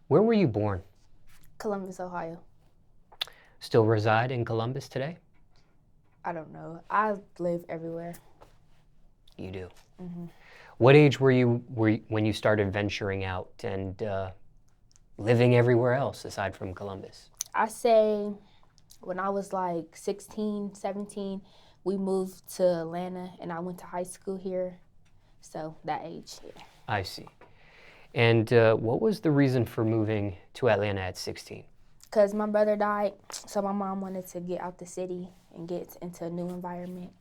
Where were you born? Columbus, Ohio. Still reside in Columbus today? I don't know. I live everywhere. You do. Mm-hmm. What age were you when you started venturing out and living everywhere else aside from Columbus? I say when I was like 16, 17, we moved to Atlanta and I went to high school here. So that age, yeah. I see. And what was the reason for moving to Atlanta at 16? Because my brother died, so my mom wanted to get out the city and get into a new environment.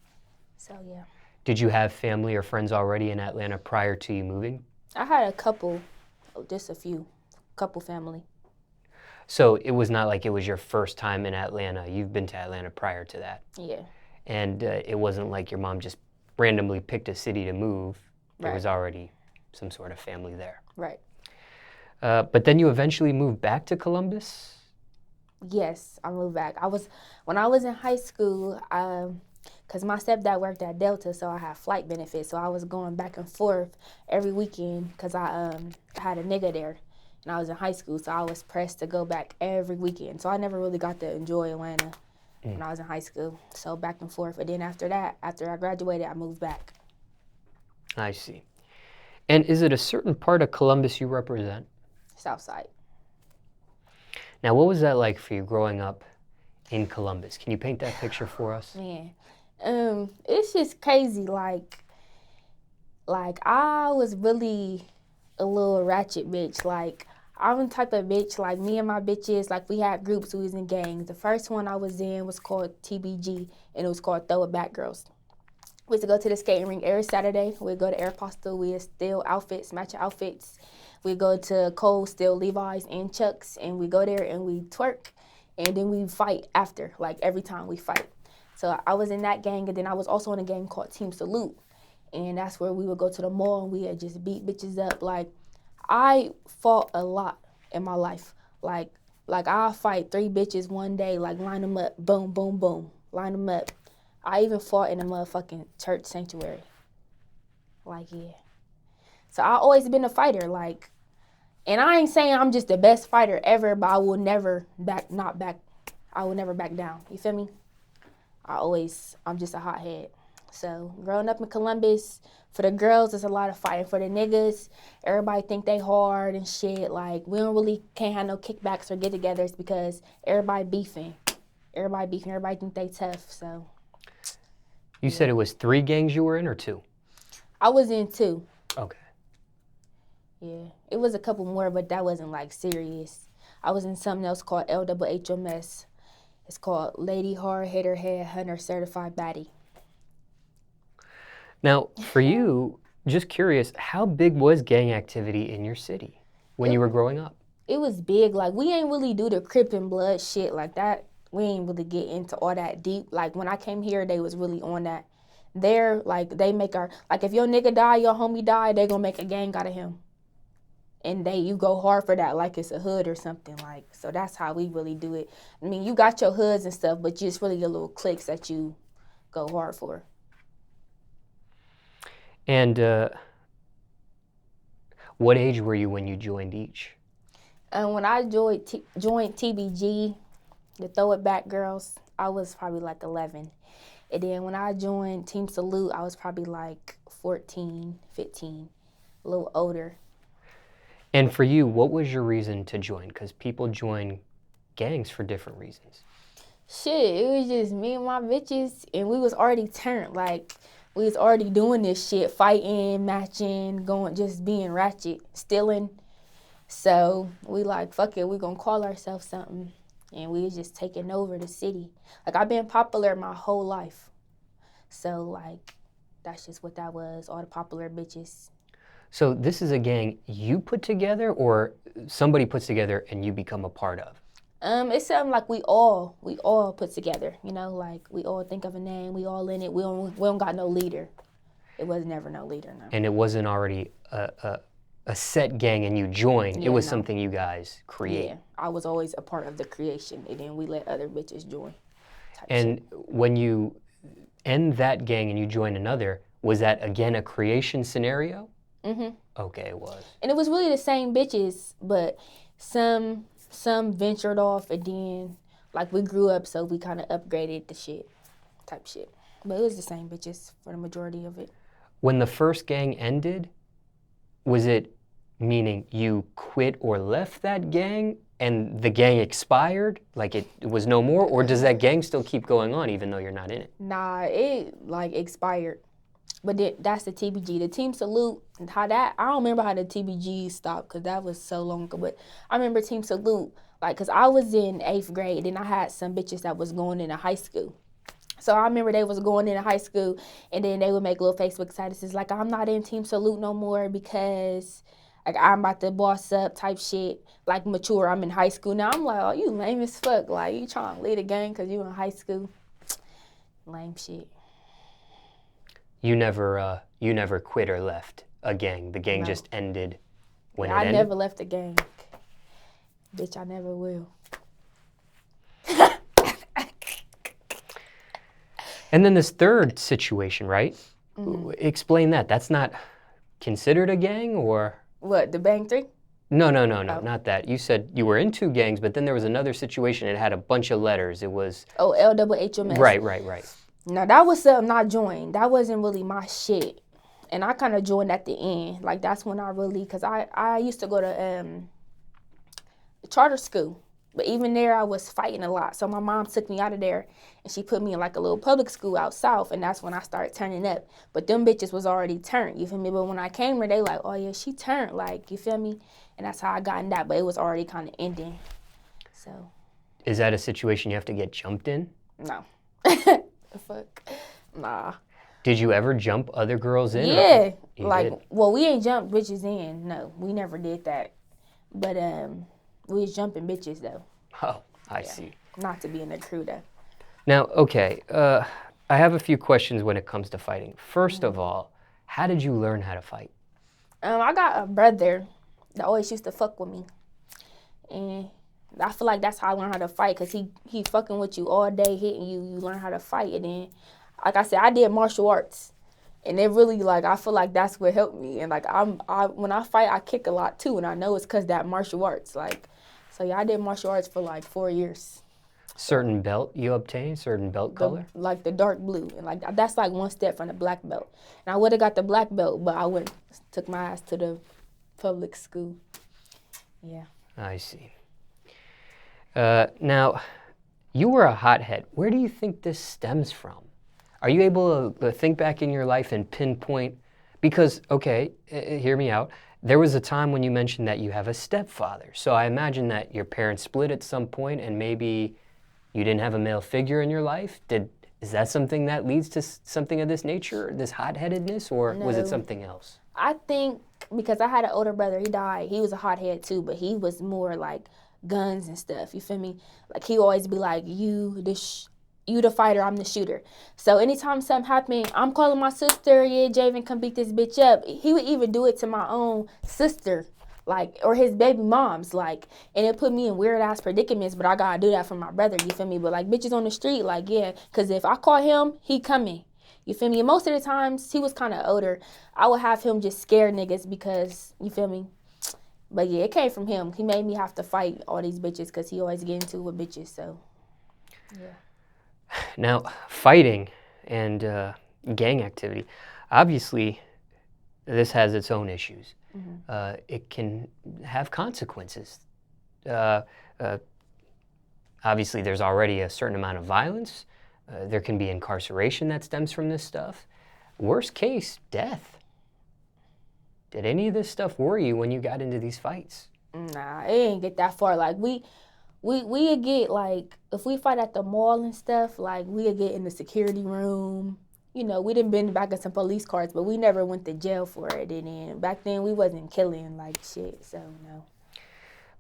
So, yeah. Did you have family or friends already in Atlanta prior to you moving? I had a couple, just a few, couple family. So it was not like it was your first time in Atlanta. You've been to Atlanta prior to that. Yeah. And it wasn't like your mom just randomly picked a city to move. There was already some sort of family there. Right. But then you eventually moved back to Columbus? Yes, I moved back. When I was in high school, because my stepdad worked at Delta, so I had flight benefits. So I was going back and forth every weekend because I had a nigga there. And I was in high school, so I was pressed to go back every weekend. So I never really got to enjoy Atlanta when I was in high school. So back and forth. And then after that, after I graduated, I moved back. I see. And is it a certain part of Columbus you represent? Southside. Now, what was that like for you growing up in Columbus? Can you paint that picture for us? Man, it's just crazy. Like I was really a little ratchet bitch. Like, I'm the type of bitch, like me and my bitches, like we had groups, we was in gangs. The first one I was in was called TBG, and it was called Throw It Back Girls. We used to go to the skating rink every Saturday. We'd go to Aeropostale, we'd steal outfits, matching outfits. We'd go to Kold, steal Levi's and Chucks, and we go there and we twerk, and then we fight after, like every time we fight. So I was in that gang, and then I was also in a gang called Team Salute, and that's where we would go to the mall and we would just beat bitches up. Like, I fought a lot in my life. Like I'll fight 3 bitches one day, like line them up, boom, boom, boom, line them up. I even fought in a motherfucking church sanctuary. Like, yeah. So I always been a fighter, like, and I ain't saying I'm just the best fighter ever, but I will never back down. You feel me? I'm just a hothead. So growing up in Columbus, for the girls, it's a lot of fighting. For the niggas, everybody think they hard and shit. Like, we can't have no kickbacks or get-togethers because everybody beefing. Everybody think they tough, so. You said it was 3 gangs you were in or 2? I was in 2. Okay. Yeah, it was a couple more, but that wasn't like serious. I was in something else called LWHMS. It's called Lady Hard Hitter Head Hunter Certified Baddie. Now, for you, just curious, how big was gang activity in your city when you were growing up? It was big. Like, we ain't really do the Crip and Blood shit like that. We ain't really get into all that deep. Like, when I came here, they was really on that. They're, like, they make like, if your nigga die, your homie die, they gonna make a gang out of him. And you go hard for that like it's a hood or something. Like, so that's how we really do it. I mean, you got your hoods and stuff, but it's really your little cliques that you go hard for. And what age were you when you joined each? When I joined TBG, the Throw It Back Girls, I was probably like 11. And then when I joined Team Salute, I was probably like 14, 15, a little older. And for you, what was your reason to join? Because people join gangs for different reasons. Shit, it was just me and my bitches, and we was already turned. Like, we was already doing this shit, fighting, matching, just being ratchet, stealing. So we like, fuck it, we gonna call ourselves something. And we was just taking over the city. Like, I've been popular my whole life. So, like, that's just what that was, all the popular bitches. So this is a gang you put together or somebody puts together and you become a part of? It's something like we all put together, you know, like we all think of a name, we all in it, we don't got no leader. It was never no leader, no. And it wasn't already a set gang and you joined, it was something you guys create. Yeah, I was always a part of the creation and then we let other bitches join. And when you end that gang and you join another, was that again a creation scenario? Mm-hmm. Okay, it was. And it was really the same bitches, but some ventured off, and then like we grew up, so we kind of upgraded the shit, type shit. But it was the same bitches for the majority of it. When the first gang ended, was it meaning you quit or left that gang and the gang expired, like it was no more, or does that gang still keep going on even though you're not in it? Nah, it like expired. But that's the TBG. The Team Salute, how that, I don't remember how the TBG stopped because that was so long ago. But I remember Team Salute, like, because I was in 8th grade and I had some bitches that was going into high school. So I remember they was going into high school and then they would make little Facebook statuses like, I'm not in Team Salute no more because like I'm about to boss up type shit, like mature. I'm in high school now. I'm like, oh, you lame as fuck. Like, you trying to lead a gang because you in high school. Lame shit. You never quit or left a gang. The gang No. just ended when it I ended? never left the gang. Bitch, I never will. And then this third situation, right? Explain that. That's not considered a gang or? What, the Bangg 3? No, not that. You said you were in 2 gangs, but then there was another situation. It had a bunch of letters. It was... Oh, LWHMS. Right. No, that was something I joined. That wasn't really my shit. And I kind of joined at the end. Like, that's when I really, because I used to go to charter school. But even there, I was fighting a lot. So my mom took me out of there, and she put me in, like, a little public school out south, and that's when I started turning up. But them bitches was already turned, you feel me? But when I came here, they like, oh, yeah, she turned, like, you feel me? And that's how I got in that, but it was already kind of ending, so. Is that a situation you have to get jumped in? No. The fuck? Nah. Did you ever jump other girls in? Yeah. You Like, did? well, we ain't jumped bitches in. No, we never did that. But we was jumping bitches, though. Oh, I see. Not to be in the crew, though. Now, okay, I have a few questions when it comes to fighting. First of all, how did you learn how to fight? I got a brother that always used to fuck with me. And I feel like that's how I learned how to fight, because he fucking with you all day, hitting you. You learn how to fight. And then, like I said, I did martial arts. And it really, like, I feel like that's what helped me. And, like, when I fight, I kick a lot, too. And I know it's because that martial arts. Like, so, yeah, I did martial arts for, like, 4 years. Certain belt you obtained? Certain belt color? Like, the dark blue. And, like, that's, like, one step from the black belt. And I would have got the black belt, but I took my ass to the public school. Yeah. I see. Now, you were a hothead. Where do you think this stems from? Are you able to think back in your life and pinpoint? Because, okay, hear me out. There was a time when you mentioned that you have a stepfather. So I imagine that your parents split at some point and maybe you didn't have a male figure in your life. Is that something that leads to something of this nature, this hot-headedness, or was it No. something else? I think because I had an older brother, he died. He was a hothead too, but he was more like guns and stuff. You feel me? Like he always be like, you the fighter, I'm the shooter. So anytime something happened, I'm calling my sister, yeah, Javen, come beat this bitch up. He would even do it to my own sister, like, or his baby moms, like, and it put me in weird ass predicaments, but I gotta do that for my brother, you feel me? But like bitches on the street, like, yeah, cause if I call him, he coming. You feel me? And most of the times, he was kind of older. I would have him just scare niggas because, you feel me? But yeah, it came from him. He made me have to fight all these bitches because he always get into it with bitches, so, yeah. Now, fighting and gang activity, obviously, this has its own issues. Mm-hmm. It can have consequences. Obviously, there's already a certain amount of violence. There can be incarceration that stems from this stuff. Worst case, death. Did any of this stuff worry you when you got into these fights? Nah, it ain't get that far. Like, we get, like, if we fight at the mall and stuff, like, we'd get in the security room. You know, we done been back in some police cars, but we never went to jail for it. And then back then, we wasn't killing, like, shit, so no.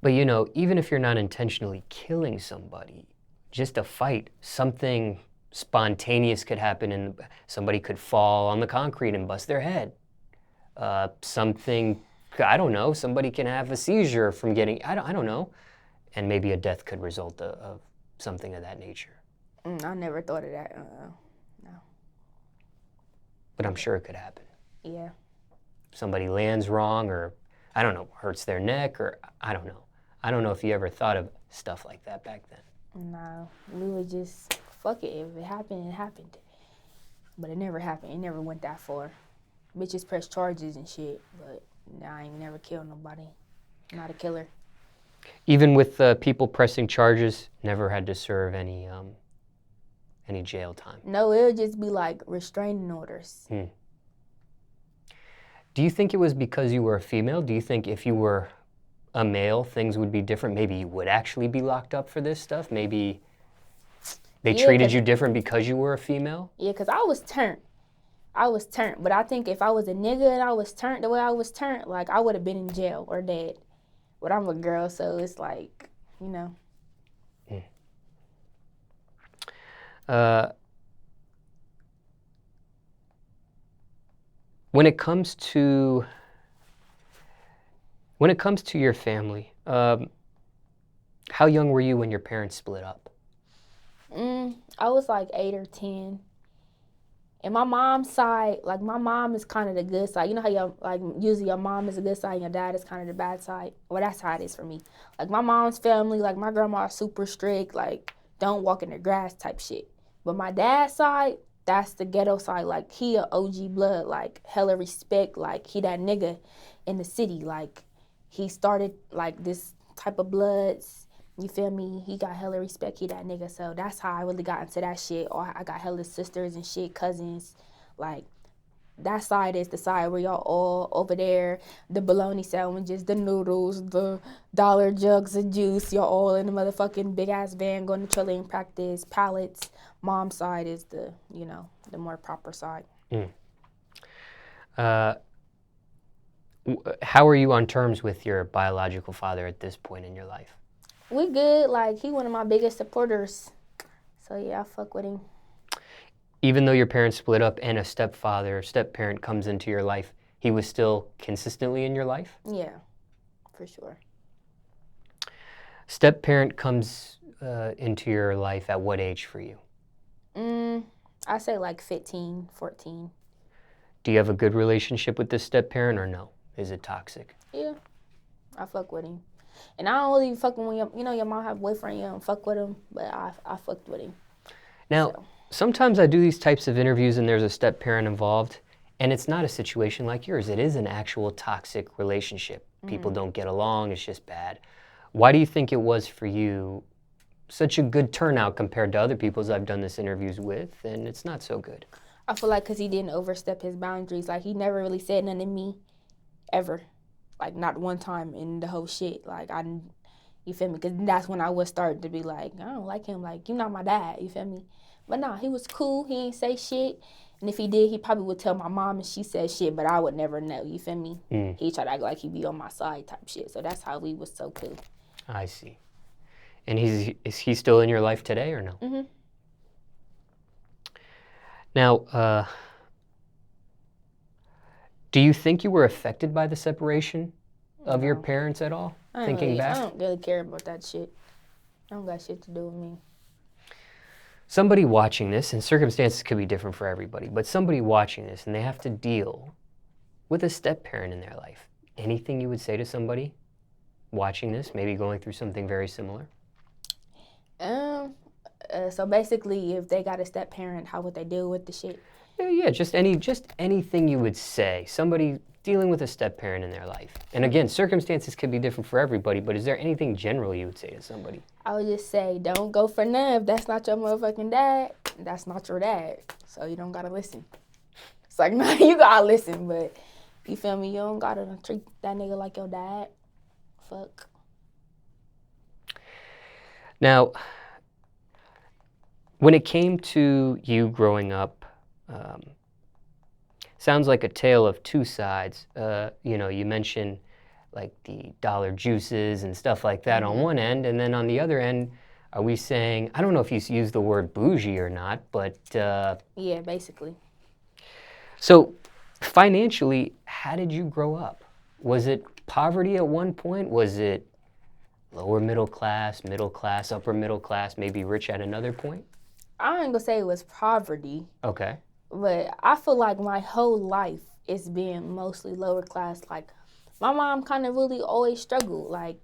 But, you know, even if you're not intentionally killing somebody, just a fight, something spontaneous could happen and somebody could fall on the concrete and bust their head. Something, I don't know, somebody can have a seizure from getting, I don't know, and maybe a death could result of something of that nature. I never thought of that, no. But I'm sure it could happen. Yeah. Somebody lands wrong or, I don't know, hurts their neck or, I don't know. I don't know if you ever thought of stuff like that back then. No, we would just, fuck it. If it happened, it happened. But it never happened. It never went that far. Bitches press charges and shit, but nah, I ain't never killed nobody. I'm not a killer. Even with people pressing charges, never had to serve any jail time. No, it would just be like restraining orders. Do you think it was because you were a female? Do you think if you were a male, things would be different? Maybe you would actually be locked up for this stuff? Maybe they treated you different because you were a female? Yeah, because I was turned. But I think if I was a nigga and I was turned the way I was turned, like, I would have been in jail or dead. But I'm a girl, so it's like, you know. When it comes to your family, how young were you when your parents split up? I was like 8 or 10. And my mom's side, like, my mom is kind of the good side. You know how usually your mom is the good side and your dad is kind of the bad side? Well, that's how it is for me. Like, my mom's family, like, my grandma's super strict, like, don't walk in the grass type shit. But my dad's side, that's the ghetto side. Like, he a OG blood, like, hella respect. Like, he that nigga in the city. Like, he started, like, this type of bloods. You feel me? He got hella respect. He that nigga. So that's how I really got into that shit. Or I got hella sisters and shit, cousins. Like, that side is the side where y'all all over there. The bologna sandwiches, the noodles, the dollar jugs of juice. Y'all all in the motherfucking big-ass van going to cheerleading practice, pallets. Mom's side is the, you know, the more proper side. How are you on terms with your biological father at this point in your life? We good. Like, he one of my biggest supporters. So, yeah, I fuck with him. Even though your parents split up and a step-parent comes into your life, he was still consistently in your life? Yeah, for sure. Step-parent comes into your life at what age for you? I say like 15, 14. Do you have a good relationship with this step-parent or no? Is it toxic? Yeah, I fuck with him. And I don't really fuck when your mom have a boyfriend, you don't fuck with him, but I fucked with him. Now, sometimes I do these types of interviews and there's a step-parent involved, and it's not a situation like yours. It is an actual toxic relationship. People don't get along, it's just bad. Why do you think it was for you such a good turnout compared to other people's I've done this interviews with, and it's not so good? I feel like because he didn't overstep his boundaries. Like, he never really said nothing to me, ever. Like, not one time in the whole shit. Like, you feel me? Because that's when I would start to be like, I don't like him. Like, you're not my dad, you feel me? But nah, he was cool. He ain't say shit. And if he did, he probably would tell my mom and she said shit, but I would never know, you feel me? He tried to act like he be on my side type shit. So that's how we was so cool. I see. And is he still in your life today or no? Now, do you think you were affected by the separation of your parents at all? Thinking back? I don't really care about that shit. I don't got shit to do with me. Somebody watching this, and circumstances could be different for everybody, but somebody watching this and they have to deal with a step-parent in their life. Anything you would say to somebody watching this, maybe going through something very similar? So basically, if they got a step-parent, how would they deal with the shit? Yeah, just anything you would say. Somebody dealing with a step-parent in their life. And again, circumstances could be different for everybody, but is there anything general you would say to somebody? I would just say, don't go for none. If that's not your motherfucking dad, that's not your dad. So you don't gotta listen. It's like, nah, you gotta listen, but you feel me? You don't gotta treat that nigga like your dad. Fuck. Now, when it came to you growing up, sounds like a tale of two sides. You mentioned like the dollar juices and stuff like that on one end, and then on the other end, are we saying, I don't know if you use the word bougie or not, but... yeah, basically. So, financially, how did you grow up? Was it poverty at one point? Was it lower middle class, upper middle class, maybe rich at another point? I ain't gonna say it was poverty. Okay. But I feel like my whole life is being mostly lower class. Like, my mom kind of really always struggled, like,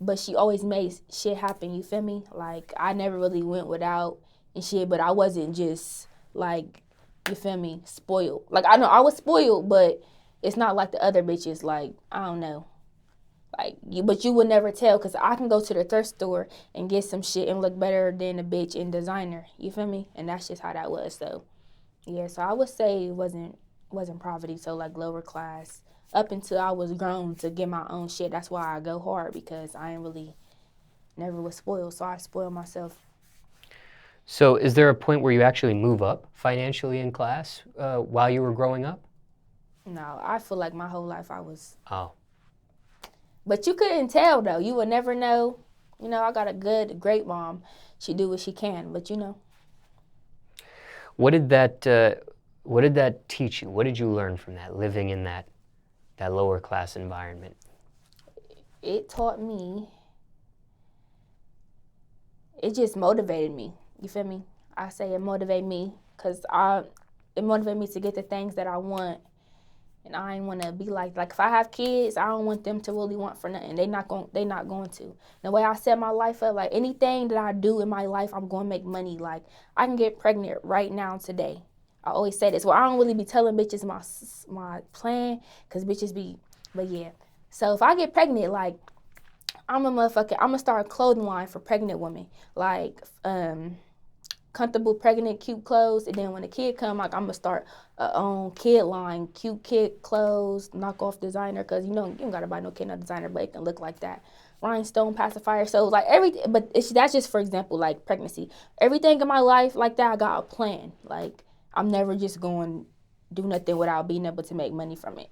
but she always made shit happen, you feel me? Like, I never really went without and shit, but I wasn't just, like, you feel me, spoiled. Like, I know I was spoiled, but it's not like the other bitches, like, I don't know. Like, but you would never tell, because I can go to the thrift store and get some shit and look better than a bitch in designer, you feel me? And that's just how that was, so, yeah, so I would say it wasn't poverty, so, like, lower class. Up until I was grown to get my own shit. That's why I go hard, because I ain't really, never was spoiled, so I spoiled myself. So is there a point where you actually move up financially in class while you were growing up? No, I feel like my whole life I was. Oh. But you couldn't tell, though. You would never know. You know, I got a great mom. She do what she can, but you know. What did that teach you? What did you learn from that, living in that lower class environment? It taught me, it just motivated me. You feel me? I say it motivated me because it motivated me to get the things that I want. And I ain't want to be like if I have kids, I don't want them to really want for nothing. They not going to. The way I set my life up, like anything that I do in my life, I'm going to make money. Like I can get pregnant right now today. I always say this. Well, I don't really be telling bitches my plan because bitches be, but yeah. So if I get pregnant, like I'm gonna start a clothing line for pregnant women. Like comfortable, pregnant, cute clothes, and then when the kid come, like I'm gonna start a own kid line, cute kid clothes, knock off designer, cause you know you don't gotta buy no kid no designer, but it can look like that. Rhinestone pacifier, so like everything, but that's just for example, like pregnancy. Everything in my life like that, I got a plan. Like I'm never just going to do nothing without being able to make money from it.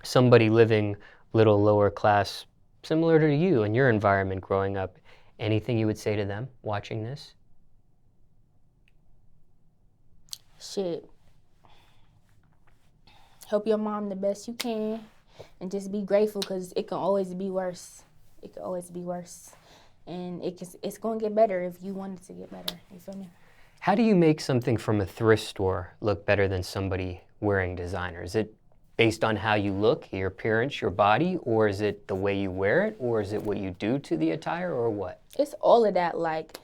Somebody living little lower class, similar to you in your environment growing up, anything you would say to them watching this? Shit. Help your mom the best you can and just be grateful because it can always be worse. It can always be worse. And it's going to get better if you want it to get better. You feel me? How do you make something from a thrift store look better than somebody wearing designer? Is it based on how you look, your appearance, your body, or is it the way you wear it, or is it what you do to the attire, or what? It's all of that. Like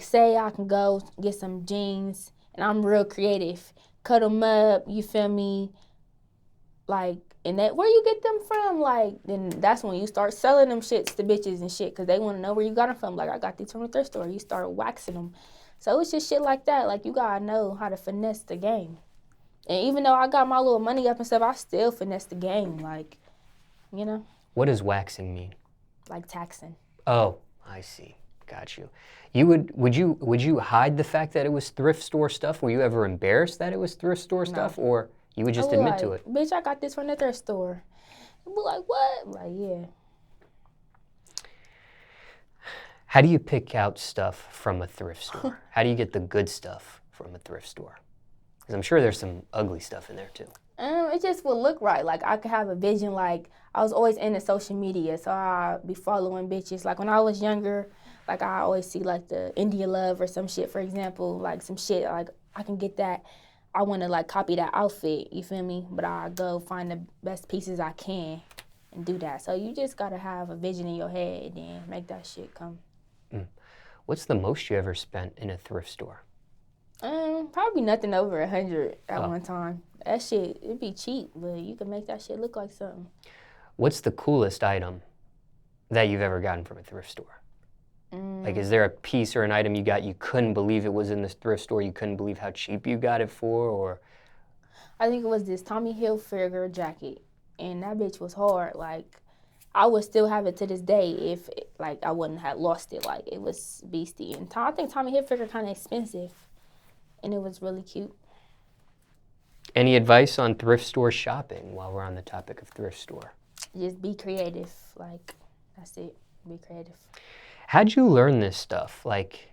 say I can go get some jeans and I'm real creative. Cut them up, you feel me? Like, and that where you get them from? Like, then that's when you start selling them shits to bitches and shit, because they want to know where you got them from. Like, I got these from the thrift store. You start waxing them. So it's just shit like that. Like, you got to know how to finesse the game. And even though I got my little money up and stuff, I still finesse the game. Like, you know? What does waxing mean? Like taxing. Oh, I see. Got you. Would you hide the fact that it was thrift store stuff? Were you ever embarrassed that it was thrift store stuff, or you would just admit to it? Bitch, I got this from the thrift store. I'd be like, what? Like, yeah. How do you pick out stuff from a thrift store? How do you get the good stuff from a thrift store? Because I'm sure there's some ugly stuff in there too. It just would look right. Like I could have a vision. Like I was always into social media, so I'd be following bitches. Like when I was younger, like I always see like the India Love or some shit, for example, like some shit. Like I can get that. I want to like copy that outfit. You feel me? But I go find the best pieces I can and do that. So you just gotta have a vision in your head and make that shit come. What's the most you ever spent in a thrift store? Probably nothing over 100 at one time. That shit, it'd be cheap, but you can make that shit look like something. What's the coolest item that you've ever gotten from a thrift store? Like, is there a piece or an item you got you couldn't believe it was in this thrift store, you couldn't believe how cheap you got it for, or? I think it was this Tommy Hilfiger jacket, and that bitch was hard. Like, I would still have it to this day if, like, I wouldn't have lost it. Like, it was beastie. And I think Tommy Hilfiger kind of expensive, and it was really cute. Any advice on thrift store shopping while we're on the topic of thrift store? Just be creative. Like, that's it. Be creative. How'd you learn this stuff? Like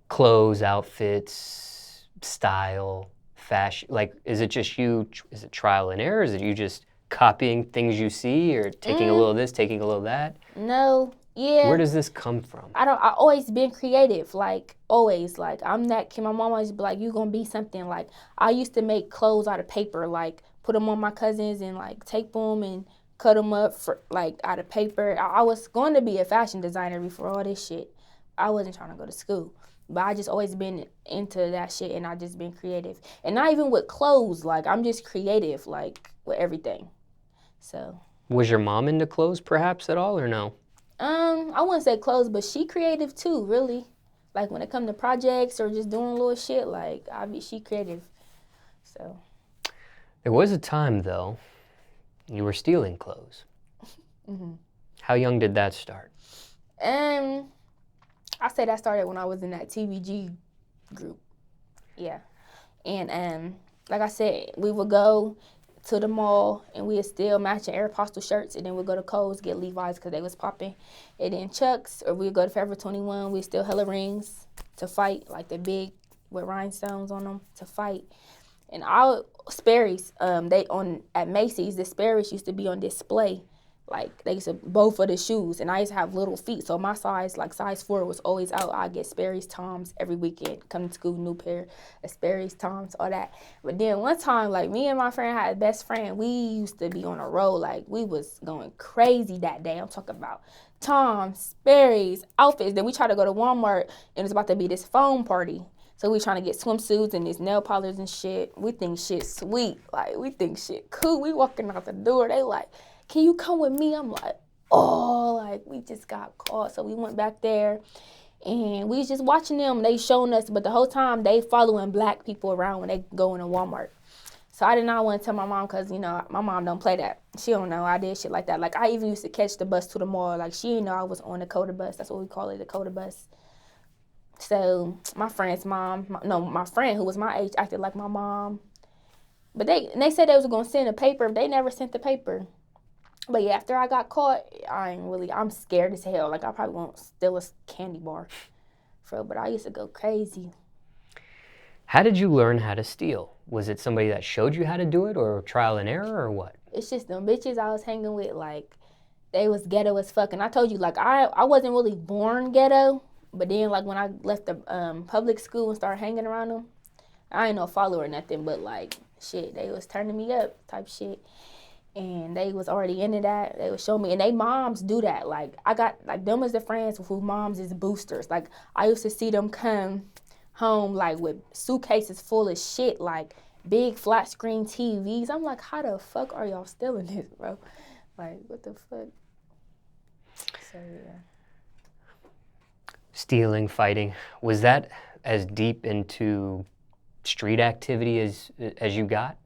clothes, outfits, style, fashion? Like, is it just you, is it trial and error? Is it you just copying things you see or taking a little of this, taking a little of that? No. Yeah. Where does this come from? I always been creative, like always. Like I'm that kid. My mom always be like, "You gonna be something." Like I used to make clothes out of paper, like put them on my cousins and like tape them and cut them up for, like, out of paper. I was going to be a fashion designer before all this shit. I wasn't trying to go to school. But I just always been into that shit, and I just been creative. And not even with clothes. Like, I'm just creative, like, with everything. So. Was your mom into clothes perhaps at all or no? I wouldn't say clothes, but she creative too, really. Like, when it come to projects or just doing little shit, like, she creative. So. There was a time, though, you were stealing clothes. Mm-hmm. How young did that start? I say that started when I was in that TBG group. Yeah. And like I said, we would go to the mall and we'd steal matching Aeropostale shirts, and then we'd go to Kohl's, get Levi's because they was popping. And then Chuck's, or we'd go to Forever 21, we'd steal hella rings to fight, like the big with rhinestones on them to fight. And Sperry's, at Macy's, the Sperry's used to be on display. Like, they used to, both of the shoes, and I used to have little feet, so my size, like size 4, was always out. I get Sperry's, Toms every weekend, come to school, new pair of Sperry's, Toms, all that. But then one time, like, me and my friend had a best friend, we used to be on a roll, like, we was going crazy that day. I'm talking about Toms, Sperry's, outfits. Then we tried to go to Walmart, and it was about to be this foam party. So we trying to get swimsuits and these nail polish and shit. We think shit sweet, like, we think shit cool. We walking out the door, they like, can you come with me? I'm like, oh, like, we just got caught. So we went back there, and we was just watching them. They showing us, but the whole time they following black people around when they go into Walmart. So I did not want to tell my mom because, you know, my mom don't play that. She don't know I did shit like that. Like, I even used to catch the bus to the mall. Like, she didn't know I was on the Coda bus. That's what we call it, the Coda bus. So my friend's mom, my friend who was my age acted like my mom. But they said they was going to send a paper, but they never sent the paper. But yeah, after I got caught, I'm scared as hell. Like, I probably won't steal a candy bar. But I used to go crazy. How did you learn how to steal? Was it somebody that showed you how to do it, or trial and error, or what? It's just them bitches I was hanging with, like, they was ghetto as fuck. And I told you, like, I wasn't really born ghetto. But then, like, when I left the public school and started hanging around them, I ain't no follower or nothing, but, like, shit, they was turning me up type shit. And they was already into that. They would show me. And they moms do that. Like, I got, like, them as the friends who moms is boosters. Like, I used to see them come home, like, with suitcases full of shit, like, big flat screen TVs. I'm like, how the fuck are y'all stealing this, bro? Like, what the fuck? So, yeah. Stealing, fighting. Was that as deep into street activity as you got?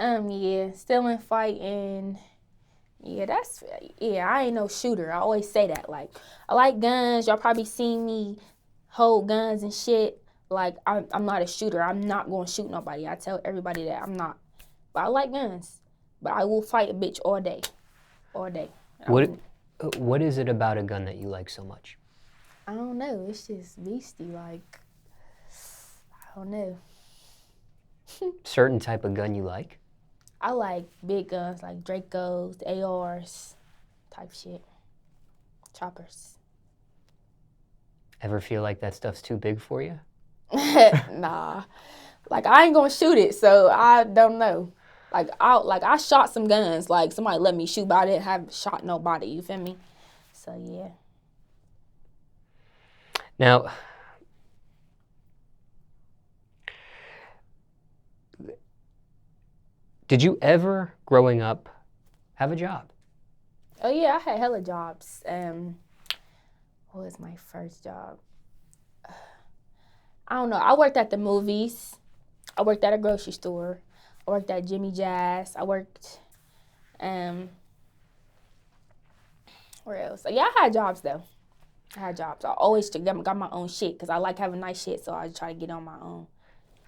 Yeah, stealing, fighting. Yeah, I ain't no shooter. I always say that. Like, I like guns. Y'all probably seen me hold guns and shit. Like, I'm not a shooter. I'm not going to shoot nobody. I tell everybody that I'm not. But I like guns. But I will fight a bitch all day. All day. What is it about a gun that you like so much? I don't know. It's just beastie. Like, I don't know. Certain type of gun you like? I like big guns, like Dracos, ARs, type shit. Choppers. Ever feel like that stuff's too big for you? Nah. Like, I ain't gonna shoot it, so I don't know. Like, I shot some guns. Like, somebody let me shoot, but I didn't have shot nobody. You feel me? So, yeah. Now, did you ever, growing up, have a job? Oh, yeah, I had hella jobs. What was my first job? I don't know. I worked at the movies. I worked at a grocery store. I worked at Jimmy Jazz. I worked, where else? Yeah, I had jobs, though. I had jobs. I always got my own shit because I like having nice shit, so I try to get on my own.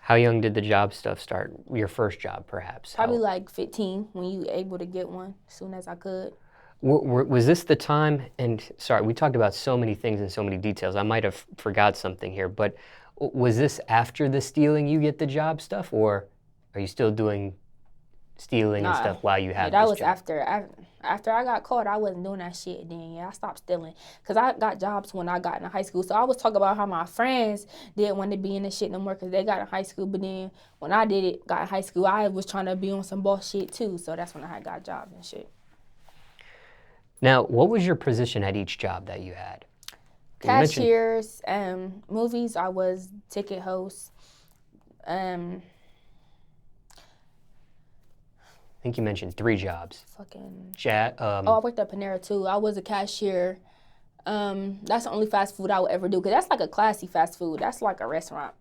How young did the job stuff start? Your first job, perhaps? Probably like 15 when you were able to get one as soon as I could. Was this the time, and sorry, we talked about so many things and so many details. I might have forgot something here, but was this after the stealing you get the job stuff, or are you still doing stealing and stuff while you have this job? That was after. After I got caught, I wasn't doing that shit then. Yeah, I stopped stealing. Because I got jobs when I got into high school. So I was talking about how my friends didn't want to be in this shit no more because they got in high school. But then when I got in high school, I was trying to be on some boss shit too. So that's when I got jobs and shit. Now, what was your position at each job that you had? You mentioned- Cashiers, movies, I was ticket host. I think you mentioned 3 jobs. Fucking. Oh, I worked at Panera too. I was a cashier. That's the only fast food I would ever do because that's like a classy fast food. That's like a restaurant.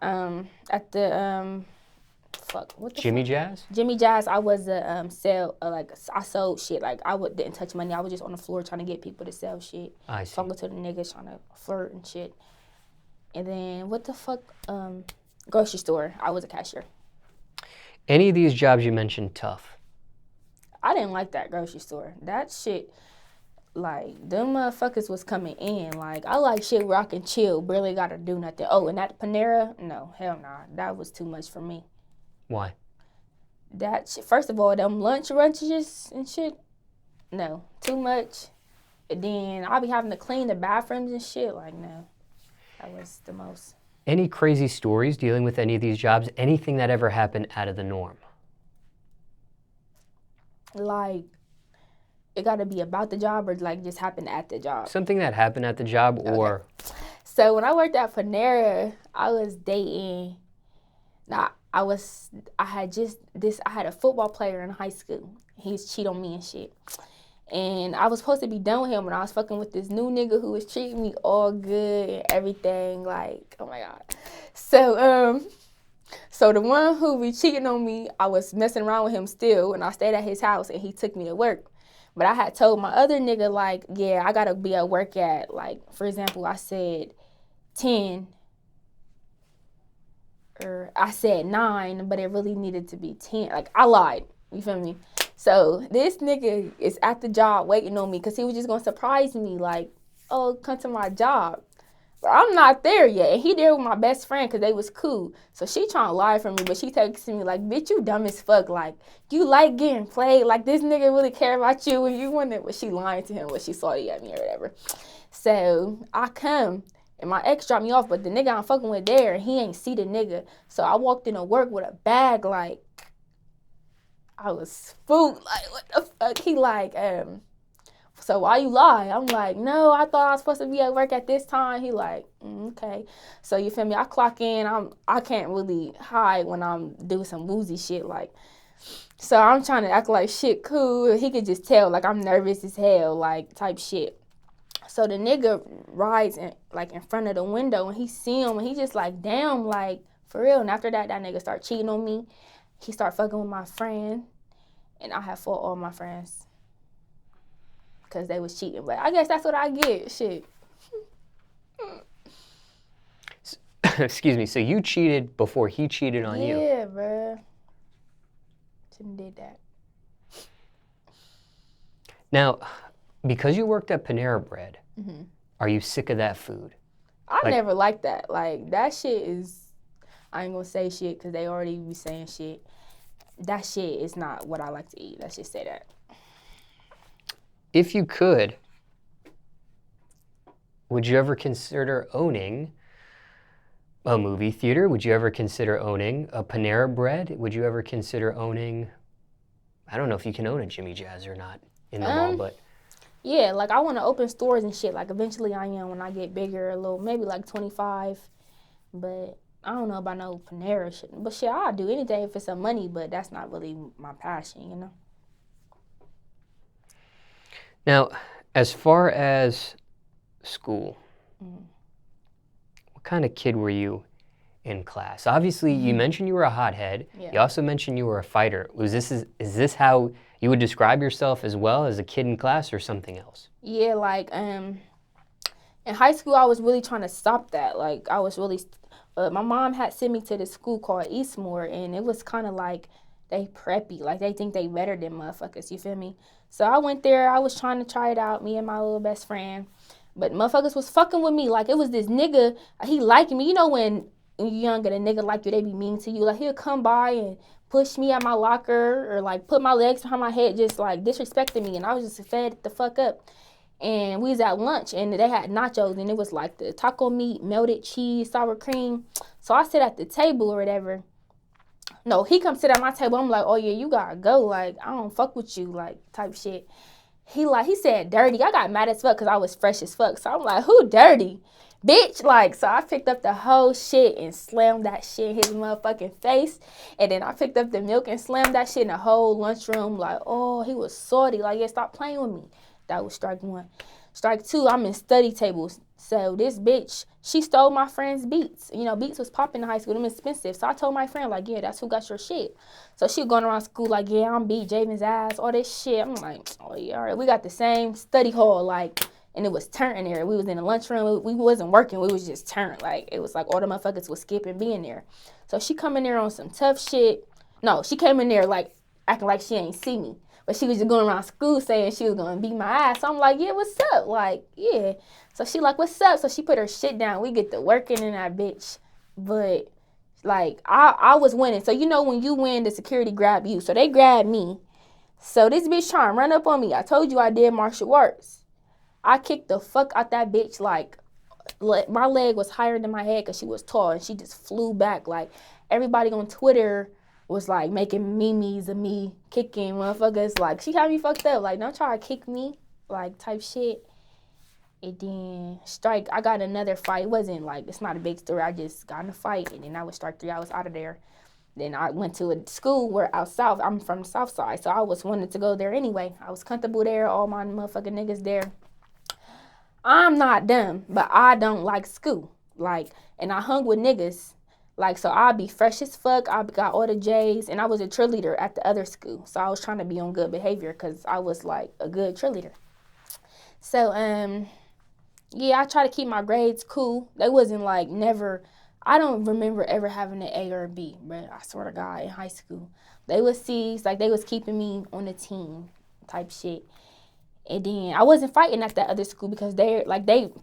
At the what the Jimmy Jazz? Jimmy Jazz, I was a I sold shit. Like didn't touch money. I was just on the floor trying to get people to sell shit. I see. Talking to the niggas, trying to flirt and shit. And then what the fuck? Grocery store. I was a cashier. Any of these jobs you mentioned tough? I didn't like that grocery store. That shit, like, them motherfuckers was coming in. Like, I like shit where I can chill, barely gotta do nothing. Oh, and that Panera, no, hell nah. That was too much for me. Why? That shit, first of all, them lunches and shit, no, too much. And then I'll be having to clean the bathrooms and shit. Like, no, that was the most. Any crazy stories dealing with any of these jobs? Anything that ever happened out of the norm? Like, it got to be about the job or like just happened at the job? Something that happened at the job or... Okay. So when I worked at Panera, I was dating. Nah, I had a football player in high school. He's cheated on me and shit. And I was supposed to be done with him when I was fucking with this new nigga who was treating me all good and everything. Like, oh my God. So the one who was cheating on me, I was messing around with him still, and I stayed at his house, and he took me to work. But I had told my other nigga, like, yeah, I gotta be at work at, like, for example, I said 10, or I said 9, but it really needed to be 10. Like, I lied. You feel me? So this nigga is at the job waiting on me because he was just gonna surprise me, like, oh, come to my job. But I'm not there yet. And he there with my best friend because they was cool. So she trying to lie for me, but she texting me like, bitch, you dumb as fuck. Like, you like getting played. Like, this nigga really care about you and you want it. But she lying to him when she saw it at me or whatever. So I come and my ex dropped me off, but the nigga I'm fucking with there, he ain't see the nigga. So I walked into work with a bag, like, I was spooked. Like, what the fuck? He like, so why you lie? I'm like, no, I thought I was supposed to be at work at this time. He like, okay. So you feel me? I clock in. I can't really hide when I'm doing some woozy shit. Like, so I'm trying to act like shit cool. He could just tell like I'm nervous as hell, like type shit. So the nigga rides in front of the window and he see him and he just like, damn, like for real. And after that nigga start cheating on me. He start fucking with my friend, and I have fought all my friends because they was cheating. But I guess that's what I get. Shit. Excuse me. So you cheated before he cheated on you? Yeah, bruh. Shouldn't did that. Now, because you worked at Panera Bread, are you sick of that food? I never liked that. Like, that shit is... I ain't gonna say shit because they already be saying shit. That shit is not what I like to eat. Let's just say that. If you could, would you ever consider owning a movie theater? Would you ever consider owning a Panera Bread? Would you ever consider owning, I don't know if you can own a Jimmy Jazz or not in the mall, but... Yeah, like I want to open stores and shit. Like eventually I am when I get bigger, a little, maybe like 25. But... I don't know about no Panera shit. But shit, I'll do anything if it's some money, but that's not really my passion, you know? Now, as far as school, what kind of kid were you in class? Obviously, you mentioned you were a hothead. Yeah. You also mentioned you were a fighter. Is this how you would describe yourself as well as a kid in class or something else? Yeah, like, in high school, I was really trying to stop that. Like, I was really... my mom had sent me to this school called Eastmore, and it was kind of like they preppy. Like, they think they better than motherfuckers, you feel me? So I went there. I was trying to try it out, me and my little best friend. But motherfuckers was fucking with me. Like, it was this nigga, he liked me. You know when you're younger, the nigga like you, they be mean to you. Like, he'll come by and push me at my locker or, like, put my legs behind my head, just, like, disrespecting me. And I was just fed the fuck up. And we was at lunch, and they had nachos, and it was like the taco meat, melted cheese, sour cream. So I sit at the table or whatever. No, he come sit at my table. I'm like, oh, yeah, you gotta go. Like, I don't fuck with you, like, type shit. he said dirty. I got mad as fuck because I was fresh as fuck. So I'm like, who dirty? Bitch, like, so I picked up the whole shit and slammed that shit in his motherfucking face. And then I picked up the milk and slammed that shit in the whole lunchroom. Like, oh, he was salty. Like, yeah, stop playing with me. That was strike one. Strike two, I'm in study tables. So this bitch, she stole my friend's beats. You know, beats was popping in high school. Them expensive. So I told my friend, like, yeah, that's who got your shit. So she going around school like, yeah, I'm beat Javen's ass, all this shit. I'm like, oh, yeah, all right. We got the same study hall, like, and it was turned in there. We was in the lunchroom. We wasn't working. We was just turned. Like, it was like all the motherfuckers was skipping being there. So she come in there on some tough shit. No, she came in there, like, acting like she ain't see me. But she was just going around school saying she was going to beat my ass. So I'm like, yeah, what's up? Like, yeah. So she like, what's up? So she put her shit down. We get to working in that bitch. But, like, I was winning. So, you know, when you win, the security grab you. So they grabbed me. So this bitch trying to run up on me. I told you I did martial arts. I kicked the fuck out that bitch. Like, my leg was higher than my head because she was tall. And she just flew back. Like, everybody on Twitter was like making memes of me kicking motherfuckers. Like, she had me fucked up. Like, don't try to kick me, like, type shit. And then strike, I got another fight. It wasn't like, it's not a big story. I just got in a fight, and then I was strike 3. I was out of there. Then I went to a school where out south. I'm from the south side, so I was wanting to go there anyway. I was comfortable there. All my motherfucking niggas there. I'm not dumb, but I don't like school. Like, and I hung with niggas. Like, so I'd be fresh as fuck. I got all the J's, and I was a cheerleader at the other school. So I was trying to be on good behavior because I was, like, a good cheerleader. So, yeah, I try to keep my grades cool. They wasn't, like, never, I don't remember ever having an A or a B, but I swear to God, in high school. They was C's, like, they was keeping me on the team type shit. And then I wasn't fighting at that other school because they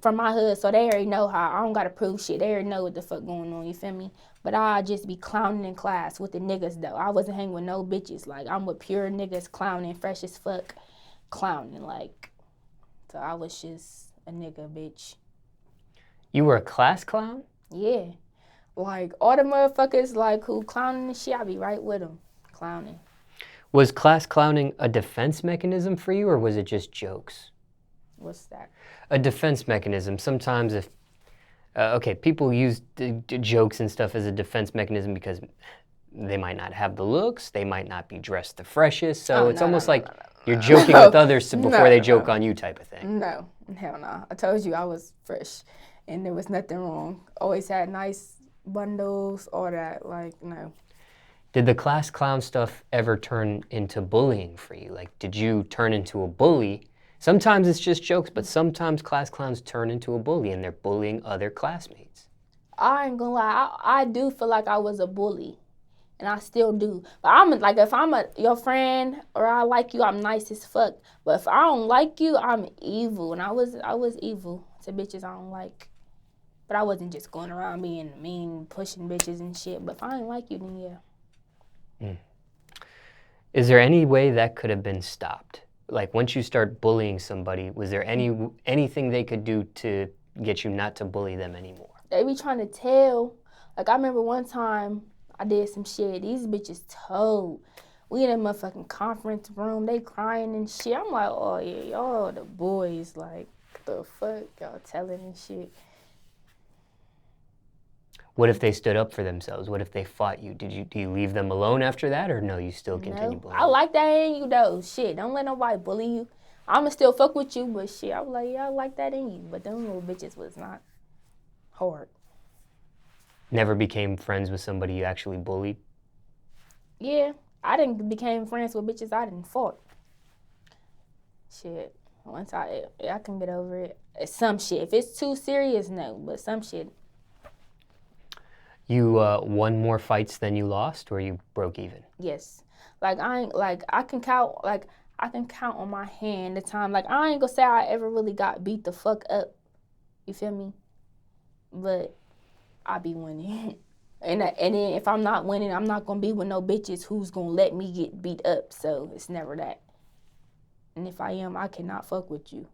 from my hood, so they already know how I don't gotta prove shit. They already know what the fuck going on, you feel me? But I just be clowning in class with the niggas though. I wasn't hanging with no bitches. Like, I'm with pure niggas clowning, fresh as fuck, clowning, like. So I was just a nigga, bitch. You were a class clown? Yeah. Like, all the motherfuckers, like, who clowning and shit, I be right with them, clowning. Was class clowning a defense mechanism for you, or was it just jokes? What's that? A defense mechanism. Sometimes if, people use jokes and stuff as a defense mechanism because they might not have the looks, they might not be dressed the freshest, so it's almost like you're joking with others before they joke on you type of thing. No, hell no. I told you I was fresh, and there was nothing wrong. Always had nice bundles, all that, like, no. Did the class clown stuff ever turn into bullying for you? Like, did you turn into a bully? Sometimes it's just jokes, but sometimes class clowns turn into a bully and they're bullying other classmates. I ain't gonna lie, I do feel like I was a bully, and I still do. But I'm like, if I'm your friend or I like you, I'm nice as fuck. But if I don't like you, I'm evil, and I was evil to bitches I don't like. But I wasn't just going around being mean, pushing bitches and shit. But if I ain't like you, then yeah. Is there any way that could have been stopped? Like, once you start bullying somebody, was there anything they could do to get you not to bully them anymore? They be trying to tell. Like, I remember one time I did some shit. These bitches told. We in a motherfucking conference room. They crying and shit. I'm like, oh, yeah, y'all the boys. Like, the fuck? Y'all telling and shit. What if they stood up for themselves? What if they fought you? Do you leave them alone after that, or no, you still continue bullying? I like that in you, though. Shit, don't let nobody bully you. I'ma still fuck with you, but shit, I was like, yeah, I like that in you. But them little bitches was not hard. Never became friends with somebody you actually bullied? Yeah, I didn't became friends with bitches I didn't fought. Shit, once I can get over it. Some shit. If it's too serious, no. But some shit. You won more fights than you lost, or you broke even? Yes. Like, I can count on my hand the time. Like, I ain't gonna say I ever really got beat the fuck up. You feel me? But I be winning. And then if I'm not winning, I'm not gonna be with no bitches who's gonna let me get beat up. So it's never that. And if I am, I cannot fuck with you.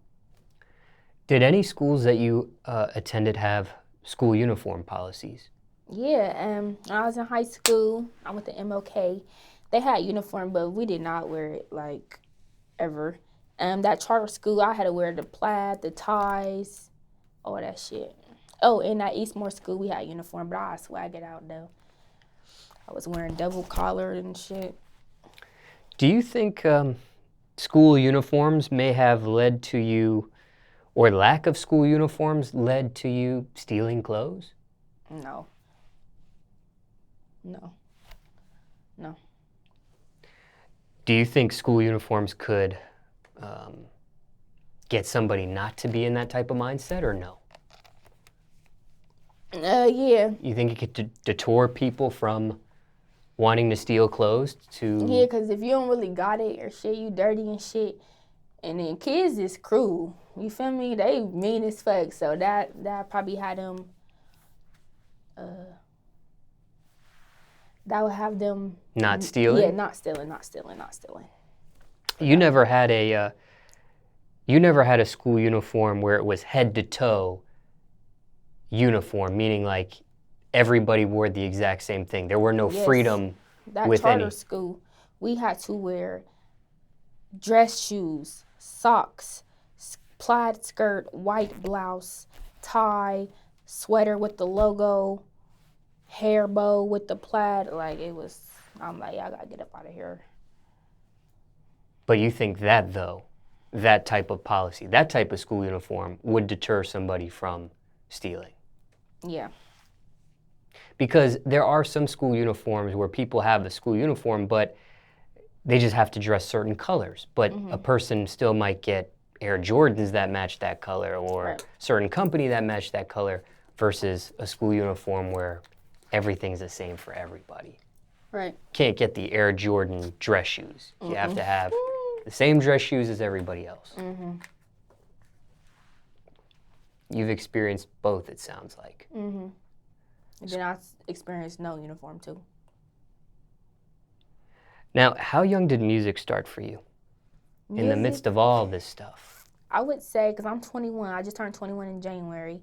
Did any schools that you attended have school uniform policies? Yeah, when I was in high school, I went to MLK. They had uniform, but we did not wear it, like, ever. That charter school, I had to wear the plaid, the ties, all that shit. Oh, in that Eastmore school, we had uniform, but I swag it out though. I was wearing double collar and shit. Do you think school uniforms may have led to you, or lack of school uniforms led to you stealing clothes? No. No. No. Do you think school uniforms could get somebody not to be in that type of mindset, or no? Yeah. You think it could deter people from wanting to steal clothes to... Yeah, because if you don't really got it or shit, you dirty and shit. And then kids is cruel. You feel me? They mean as fuck. So that probably had them... that would have them... Not stealing? Yeah, not stealing. You never had a school uniform where it was head to toe uniform, meaning like everybody wore the exact same thing. There were no freedom that with charter any. School, we had to wear dress shoes, socks, plaid skirt, white blouse, tie, sweater with the logo, hair bow with the plaid. Like it was, I'm like, I gotta get up out of here. But you think that though, that type of policy, that type of school uniform would deter somebody from stealing? Yeah. Because there are some school uniforms where people have a school uniform, but they just have to dress certain colors. But a person still might get Air Jordans that match that color, or certain company that match that color, versus a school uniform where everything's the same for everybody. Right. Can't get the Air Jordan dress shoes. You have to have the same dress shoes as everybody else. You've experienced both, it sounds like. And then I experienced no uniform too. Now, how young did music start for you? In the midst of all this stuff? I would say, because I'm 21, I just turned 21 in January.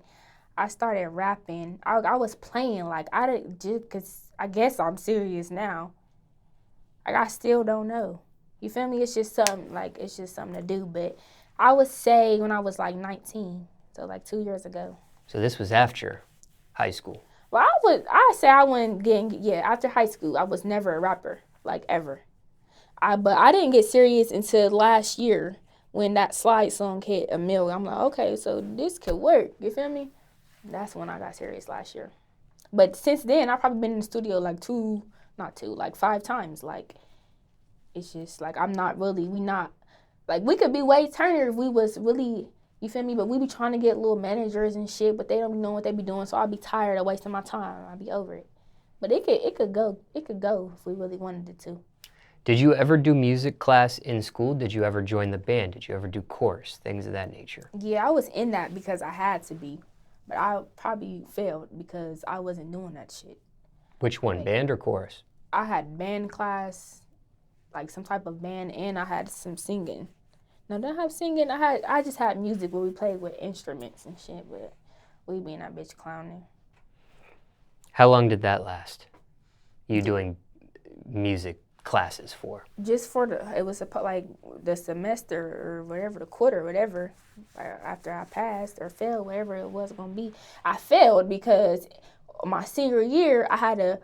I started rapping. I was playing, like, I didn't just, because I guess I'm serious now. Like, I still don't know. You feel me? It's just something to do. But I would say when I was like 19, so like 2 years ago. So this was after high school? Well, after high school, I was never a rapper, like ever. But I didn't get serious until last year when that Slide song hit 1 million. I'm like, okay, so this could work. You feel me? That's when I got serious last year. But since then, I've probably been in the studio like 5 times. Like, it's just like we could be Wade Turner if we was really, you feel me? But we be trying to get little managers and shit, but they don't be knowing what they be doing. So I'll be tired of wasting my time. I'll be over it. But it could go if we really wanted it to. Did you ever do music class in school? Did you ever join the band? Did you ever do chorus, things of that nature? Yeah, I was in that because I had to be. But I probably failed because I wasn't doing that shit. Which one, band or chorus? I had band class, like some type of band, and I had some singing. No, didn't have singing. I just had music where we played with instruments and shit, but we be in that bitch clowning. How long did that last? You doing music classes for? Just for the semester or whatever, the quarter, whatever. After I passed or failed, whatever it was gonna be, I failed because my senior year I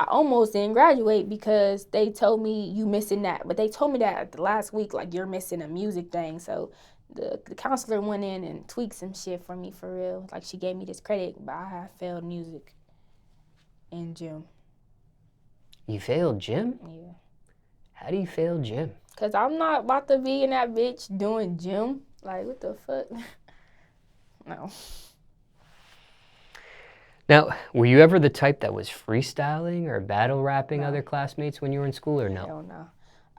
almost didn't graduate because they told me you missing that. But they told me that the last week, like, you're missing a music thing. So the counselor went in and tweaked some shit for me for real. Like, she gave me this credit, but I had failed music in gym. You failed gym? Yeah. How do you fail gym? Because I'm not about to be in that bitch doing gym. Like, what the fuck? No. Now, were you ever the type that was freestyling or battle rapping other classmates when you were in school, or no? Hell no.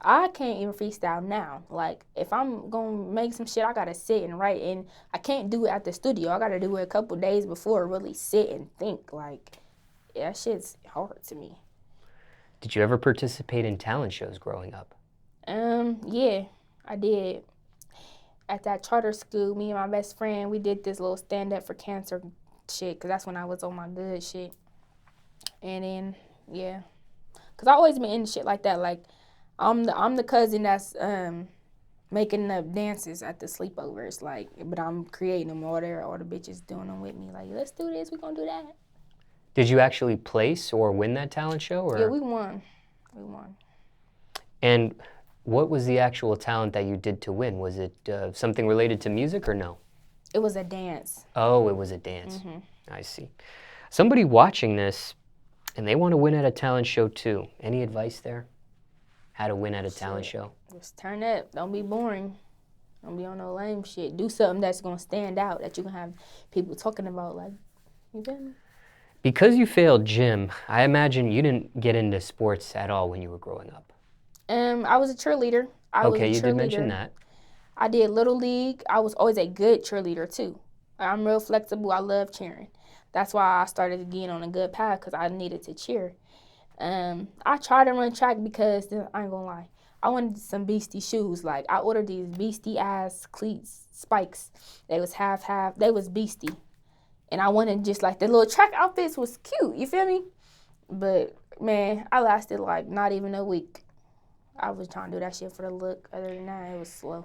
I can't even freestyle now. Like, if I'm going to make some shit, I got to sit and write. And I can't do it at the studio. I got to do it a couple days before, really sit and think. Like, yeah, that shit's hard to me. Did you ever participate in talent shows growing up? Yeah, I did. At that charter school, me and my best friend, we did this little stand-up for cancer shit, because that's when I was on my good shit. And then, yeah. Because I always been into shit like that. Like, I'm the cousin that's making up dances at the sleepovers, like, but I'm creating them all there, all the bitches doing them with me, like, let's do this, we gonna do that. Did you actually place or win that talent show? Or? Yeah, we won. We won. And what was the actual talent that you did to win? Was it something related to music or no? It was a dance. Oh, it was a dance. I see. Somebody watching this, and they want to win at a talent show too. Any advice there? How to win at a talent show? Just turn up. Don't be boring. Don't be on no lame shit. Do something that's going to stand out, that you can have people talking about, like, you feel me? Because you failed gym, I imagine you didn't get into sports at all when you were growing up. I was a cheerleader. Okay, you did mention that. I did Little League. I was always a good cheerleader, too. I'm real flexible. I love cheering. That's why I started getting on a good path, because I needed to cheer. I tried to run track because, I ain't gonna lie, I wanted some beastie shoes. Like, I ordered these beastie-ass cleats, spikes. They was half. They was beastie. And I wanted just, like, the little track outfits was cute. You feel me? But, man, I lasted, like, not even a week. I was trying to do that shit for the look. Other than that, it was slow.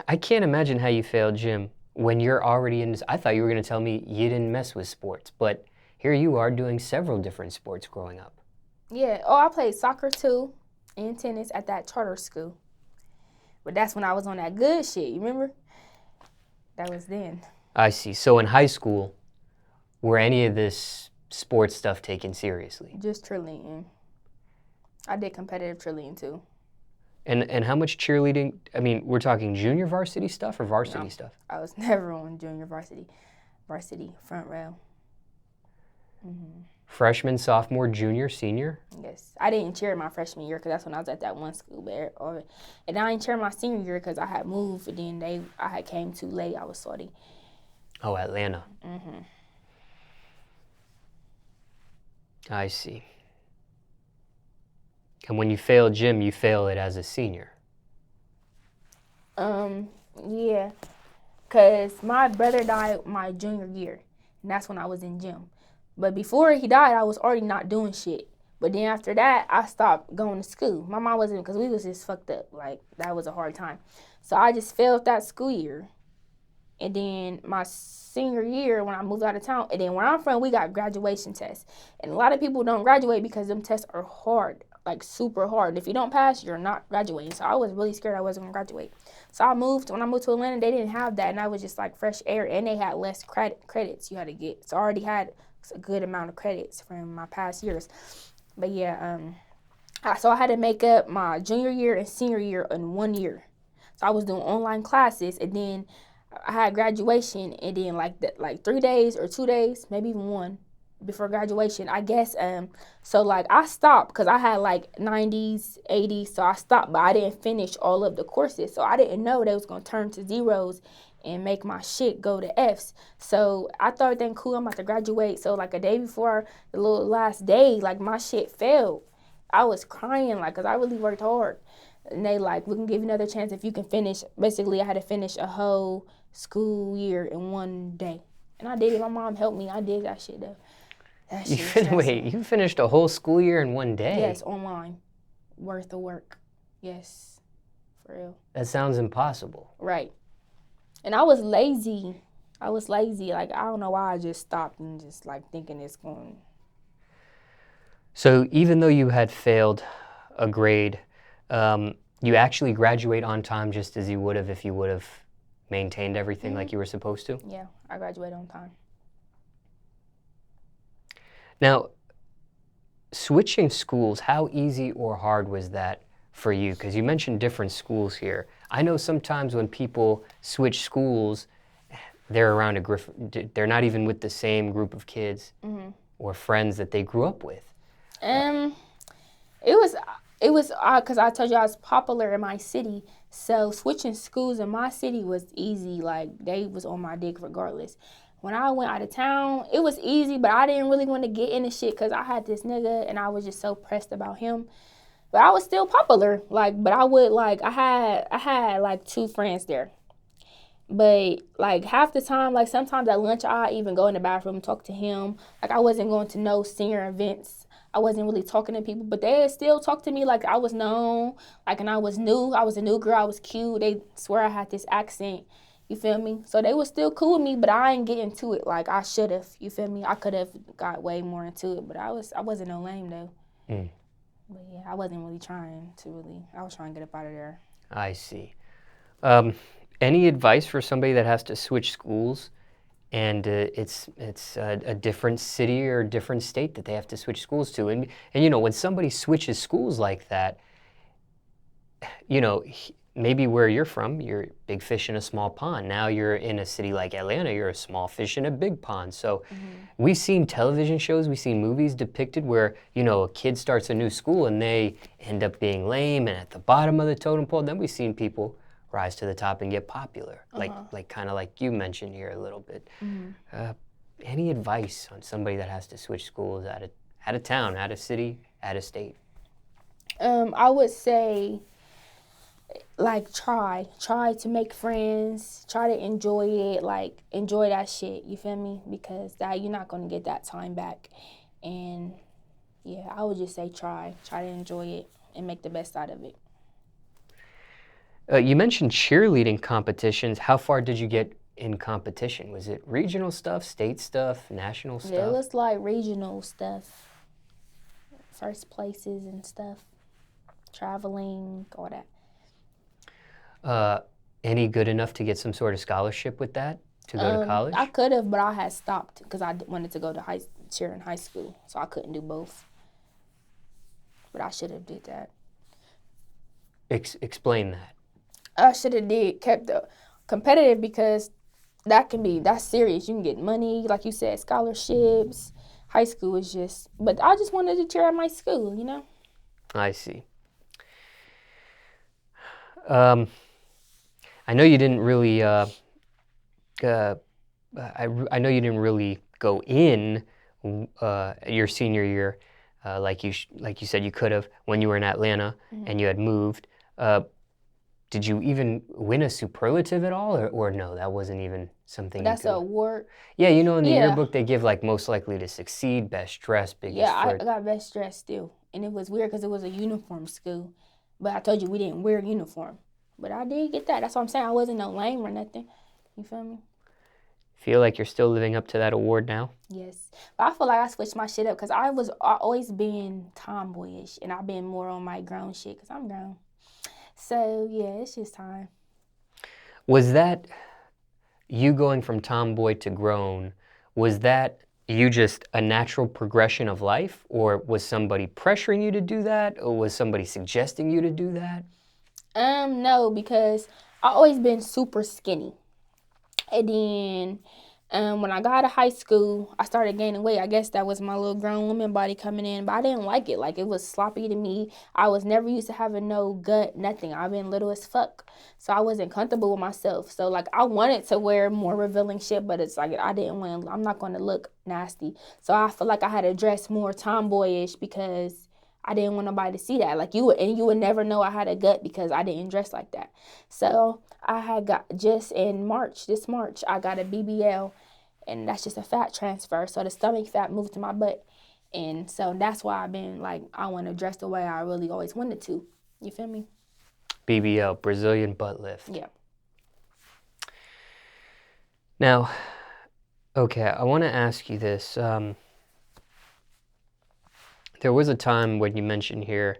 I can't imagine how you failed gym when you're already in this. I thought you were going to tell me you didn't mess with sports, but here you are doing several different sports growing up. Yeah. Oh, I played soccer, too, and tennis at that charter school. But that's when I was on that good shit, you remember? That was then. I see. So in high school, were any of this sports stuff taken seriously? Just cheerleading. I did competitive cheerleading, too. And how much cheerleading? I mean, we're talking junior varsity stuff or varsity stuff? I was never on junior varsity. Varsity, front row. Freshman, sophomore, junior, senior? Yes. I didn't cheer my freshman year because that's when I was at that one school. And I didn't cheer my senior year because I had moved, and then I had came too late. I was sorry. Oh, Atlanta. I see. And when you fail gym, you fail it as a senior. Yeah. Because my brother died my junior year, and that's when I was in gym. But before he died, I was already not doing shit. But then after that, I stopped going to school. My mom wasn't, because we was just fucked up. Like, that was a hard time. So I just failed that school year. And then my senior year, when I moved out of town, and then where I'm from, we got graduation tests. And a lot of people don't graduate because them tests are hard, like super hard. If you don't pass, you're not graduating. So I was really scared I wasn't going to graduate. So when I moved to Atlanta, they didn't have that. And I was just like fresh air. And they had less credits you had to get. So I already had a good amount of credits from my past years. But yeah, so I had to make up my junior year and senior year in 1 year. So I was doing online classes, and then I had graduation, and then like 3 days or 2 days, maybe even one, before graduation, I guess. So like I stopped because I had like 90s, 80s, so I stopped, but I didn't finish all of the courses. So I didn't know they was gonna turn to zeros and make my shit go to F's. So I thought everything cool, I'm about to graduate. So like a day before the little last day, like my shit failed. I was crying, like, cause I really worked hard. And they like, we can give you another chance if you can finish. Basically, I had to finish a whole school year in 1 day. And I did it. My mom helped me. I did that shit though. Wait, you finished a whole school year in 1 day? Yes, online. Worth of work. Yes, for real. That sounds impossible. Right. And I was lazy. Like, I don't know why I just stopped and just like thinking it's going. So even though you had failed a grade, you actually graduate on time just as you would have if you would have maintained everything like you were supposed to? Yeah, I graduated on time. Now, switching schools, how easy or hard was that for you? Because you mentioned different schools here. I know sometimes when people switch schools, they're around they're not even with the same group of kids or friends that they grew up with. It was because I told you I was popular in my city, so switching schools in my city was easy. Like, they was on my dick regardless. When I went out of town, it was easy, but I didn't really want to get into shit because I had this nigga and I was just so pressed about him. But I was still popular. Like, but I would like I had like 2 friends there. But like half the time, like sometimes at lunch I even go in the bathroom and talk to him. Like, I wasn't going to no senior events. I wasn't really talking to people, but they still talk to me like I was known, like, and I was new. I was a new girl. I was cute. They swear I had this accent. You feel me? So they was still cool with me, but I ain't get into it like I should have. You feel me? I could have got way more into it, but I wasn't no lame though. Mm. But yeah, I wasn't really trying to really. I was trying to get up out of there. I see. Any advice for somebody that has to switch schools, and it's a different city or a different state that they have to switch schools to, and you know, when somebody switches schools like that, you know, maybe where you're from, you're a big fish in a small pond. Now you're in a city like Atlanta, you're a small fish in a big pond. So we've seen television shows, we've seen movies depicted where, you know, a kid starts a new school and they end up being lame and at the bottom of the totem pole. Then we've seen people rise to the top and get popular, like kind of like you mentioned here a little bit. Any advice on somebody that has to switch schools out of town, out of city, out of state? I would say, like, try to make friends, try to enjoy it, like, enjoy that shit, you feel me? Because that you're not going to get that time back. And yeah, I would just say try to enjoy it and make the best out of it. You mentioned cheerleading competitions. How far did you get in competition? Was it regional stuff, state stuff, national stuff? Yeah, it was like regional stuff, first places and stuff, traveling, all that. Any good enough to get some sort of scholarship with that to go to college? I could have, but I had stopped because I wanted to go to cheer in high school, so I couldn't do both. But I should have did that. Explain that. I should have kept the competitive because that's serious. You can get money, like you said, scholarships. High school is just, but I just wanted to cheer at my school, you know? I see. I know you didn't really. I know you didn't really go in your senior year, like you said you could have when you were in Atlanta and you had moved. Did you even win a superlative at all, or no? That wasn't even something. That's an award. Yeah, you know, in the yearbook they give like most likely to succeed, best dressed, biggest. Yeah, I got best dressed still, and it was weird because it was a uniform school. But I told you we didn't wear uniform. But I did get that. That's what I'm saying. I wasn't no lame or nothing. You feel me? Feel like you're still living up to that award now? Yes. But I feel like I switched my shit up because I always been tomboyish, and I've been more on my grown shit because I'm grown. So, yeah, it's just time. Was that you going from tomboy to grown, was that you just a natural progression of life, or was somebody pressuring you to do that, or was somebody suggesting you to do that? No, because I always been super skinny. And then when I got out of high school, I started gaining weight. I guess that was my little grown woman body coming in, but I didn't like it. Like, it was sloppy to me. I was never used to having no gut, nothing. I've been little as fuck. So I wasn't comfortable with myself. So, like, I wanted to wear more revealing shit, but it's like I'm not going to look nasty. So I feel like I had to dress more tomboyish because I didn't want nobody to see that. Like, you would never know I had a gut because I didn't dress like that. So I had got, just in this March, I got a BBL, and that's just a fat transfer. So the stomach fat moved to my butt. And so that's why I've been like, I want to dress the way I really always wanted to. You feel me? BBL, Brazilian butt lift. Yeah. Now, okay, I want to ask you this. There was a time when you mentioned here,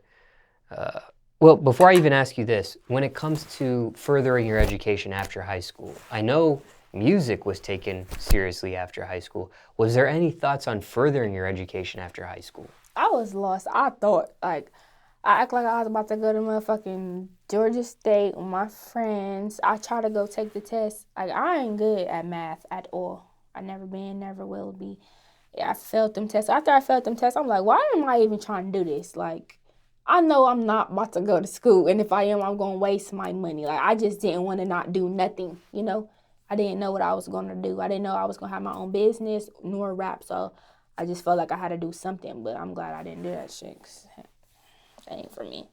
well, before I even ask you this, when it comes to furthering your education after high school, I know music was taken seriously after high school. Was there any thoughts on furthering your education after high school? I was lost. I thought, like, I act like I was about to go to motherfucking Georgia State with my friends. I try to go take the test. Like, I ain't good at math at all. I never been, never will be. Yeah, I failed them tests. After I failed them tests, I'm like, why am I even trying to do this? Like, I know I'm not about to go to school, and if I am, I'm going to waste my money. Like, I just didn't want to not do nothing, you know? I didn't know what I was going to do. I didn't know I was going to have my own business nor rap, so I just felt like I had to do something, but I'm glad I didn't do that shit, 'cause that ain't for me.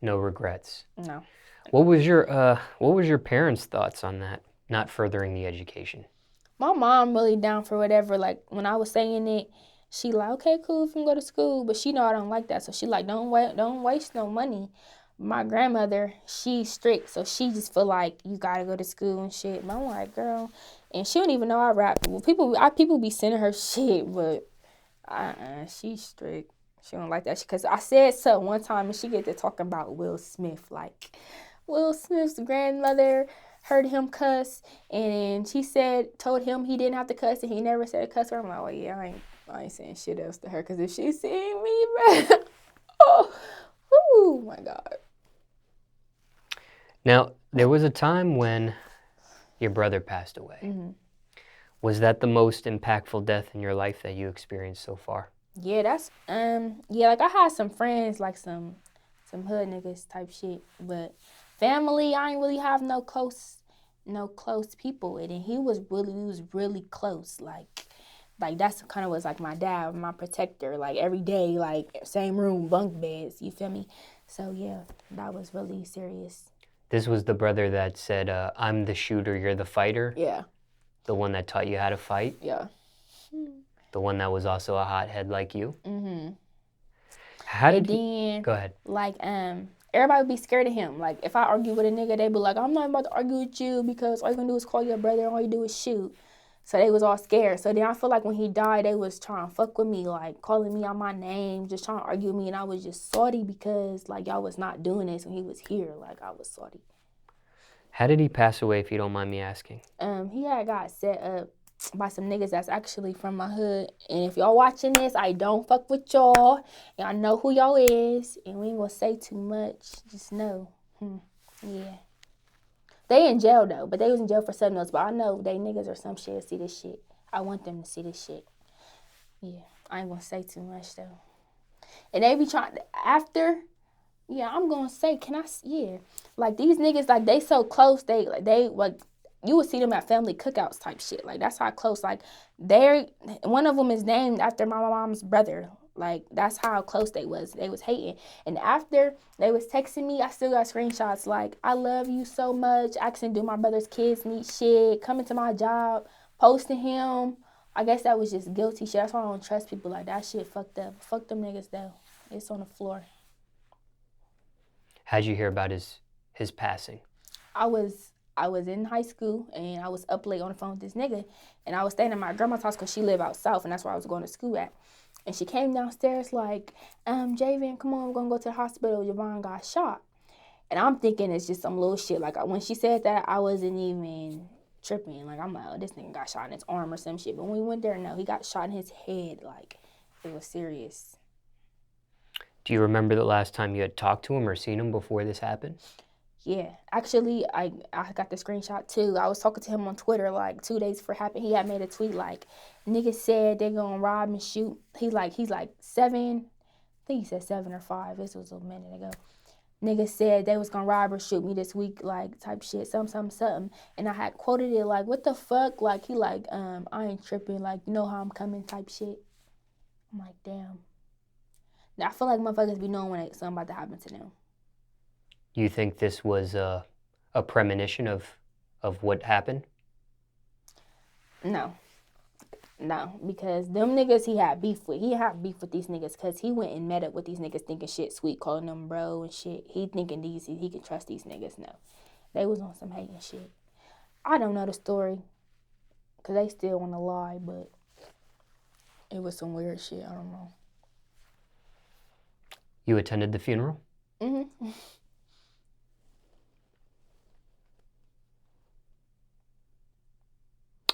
No regrets? No. What was your parents' thoughts on that, not furthering the education? My mom really down for whatever. Like, when I was saying it, She like, okay, cool, if you can go to school, but she know I don't like that, so she like, don't waste no money. My grandmother, she's strict, so she just feel like you gotta go to school and shit. And I'm like, girl, and she don't even know I rap. Well, people be sending her shit, but she's strict. She don't like that shit. Cause I said so one time, and she get to talking about Will Smith, like Will Smith's grandmother heard him cuss, and she told him he didn't have to cuss, and he never said a cuss word. I'm like, oh yeah, I ain't saying shit else to her, cause if she seen me, man, oh my God. Now, there was a time when your brother passed away. Mm-hmm. Was that the most impactful death in your life that you experienced so far? Yeah, that's like I had some friends, like some hood niggas type shit, but family, I ain't really have no close people. And then we was really close, like that's kind of was like my dad, my protector, like every day, like same room, bunk beds, you feel me? So yeah, that was really serious. This was the brother that said, I'm the shooter, you're the fighter? Yeah. The one that taught you how to fight? Yeah. The one that was also a hothead like you? Mm-hmm. How did then, Go ahead. Like, everybody would be scared of him. Like, if I argue with a nigga, they be like, I'm not about to argue with you because all you gonna do is call your brother and all you do is shoot. So they was all scared. So then I feel like when he died, they was trying to fuck with me, like calling me out my name, just trying to argue with me. And I was just salty because, like, y'all was not doing this when he was here. Like, I was salty. How did he pass away, if you don't mind me asking? He had got set up by some niggas that's actually from my hood. And if y'all watching this, I don't fuck with y'all. Y'all know who y'all is. And we ain't gonna say too much. Just know. Yeah. They in jail though, but they was in jail for something else. But I know they niggas or some shit see this shit. I want them to see this shit. Yeah. I ain't gonna say too much though. And they be trying after. Yeah, I'm gonna say, like these niggas, like they so close, they you would see them at family cookouts type shit. Like that's how close. Like one of them is named after my mom's brother. Like that's how close they was. They was hating. And after they was texting me, I still got screenshots like, I love you so much. Asking do my brother's kids need shit. Coming to my job, posting him. I guess that was just guilty shit. That's why I don't trust people like that. Shit fucked up. Fuck them niggas though. It's on the floor. How'd you hear about his passing? I was in high school and I was up late on the phone with this nigga, and I was staying at my grandma's house because she lived out south and that's where I was going to school at. And she came downstairs like, Javen, come on, we're gonna go to the hospital. Javon got shot. And I'm thinking it's just some little shit. Like when she said that, I wasn't even tripping. Like I'm like, oh, this nigga got shot in his arm or some shit. But when we went there, no, he got shot in his head. Like it was serious. Do you remember the last time you had talked to him or seen him before this happened? Yeah, actually, I got the screenshot too. I was talking to him on Twitter like 2 days before it happened. He had made a tweet like, niggas said they gonna rob and shoot. He's like 7, I think he said 7 or 5. This was a minute ago. Niggas said they was gonna rob or shoot me this week, like type shit, something. And I had quoted it like, what the fuck? Like he like, I ain't tripping, like you know how I'm coming type shit. I'm like, damn. Now I feel like motherfuckers be knowing when something about to happen to them. You think this was a premonition of what happened? No, because them niggas he had beef with these niggas because he went and met up with these niggas thinking shit sweet, calling them bro and shit. He thinking he can trust these niggas. No, they was on some hating shit. I don't know the story because they still want to lie, but it was some weird shit. I don't know. You attended the funeral? Mm-hmm.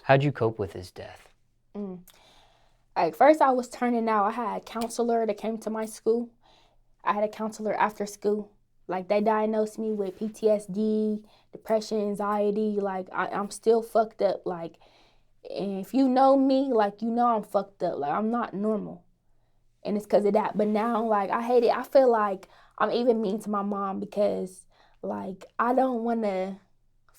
How'd you cope with his death? Like first I was turning out. I had a counselor that came to my school. I had a counselor after school. Like they diagnosed me with PTSD, depression, anxiety. Like I'm still fucked up. Like, and if you know me, like you know I'm fucked up. Like I'm not normal. And it's because of that. But now, like, I hate it. I feel like I'm even mean to my mom because, like, I don't want to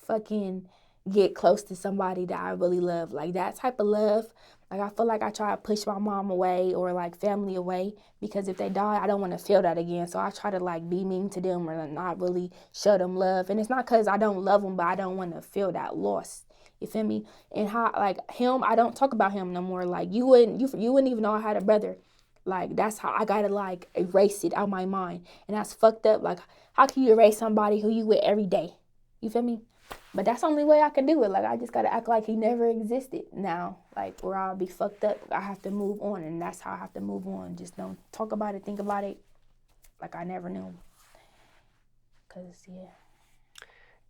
fucking get close to somebody that I really love. Like, that type of love, like, I feel like I try to push my mom away or, like, family away because if they die, I don't want to feel that again. So I try to, like, be mean to them or not really show them love. And it's not because I don't love them, but I don't want to feel that loss. You feel me? And how, like, him, I don't talk about him no more. Like, you wouldn't even know I had a brother. Like, that's how I gotta, like, erase it out my mind. And that's fucked up. Like, how can you erase somebody who you with every day? You feel me? But that's the only way I can do it. Like, I just gotta act like he never existed now. Like, or I'll be fucked up. I have to move on, and that's how I have to move on. Just don't talk about it, think about it, like I never knew. Cause, yeah.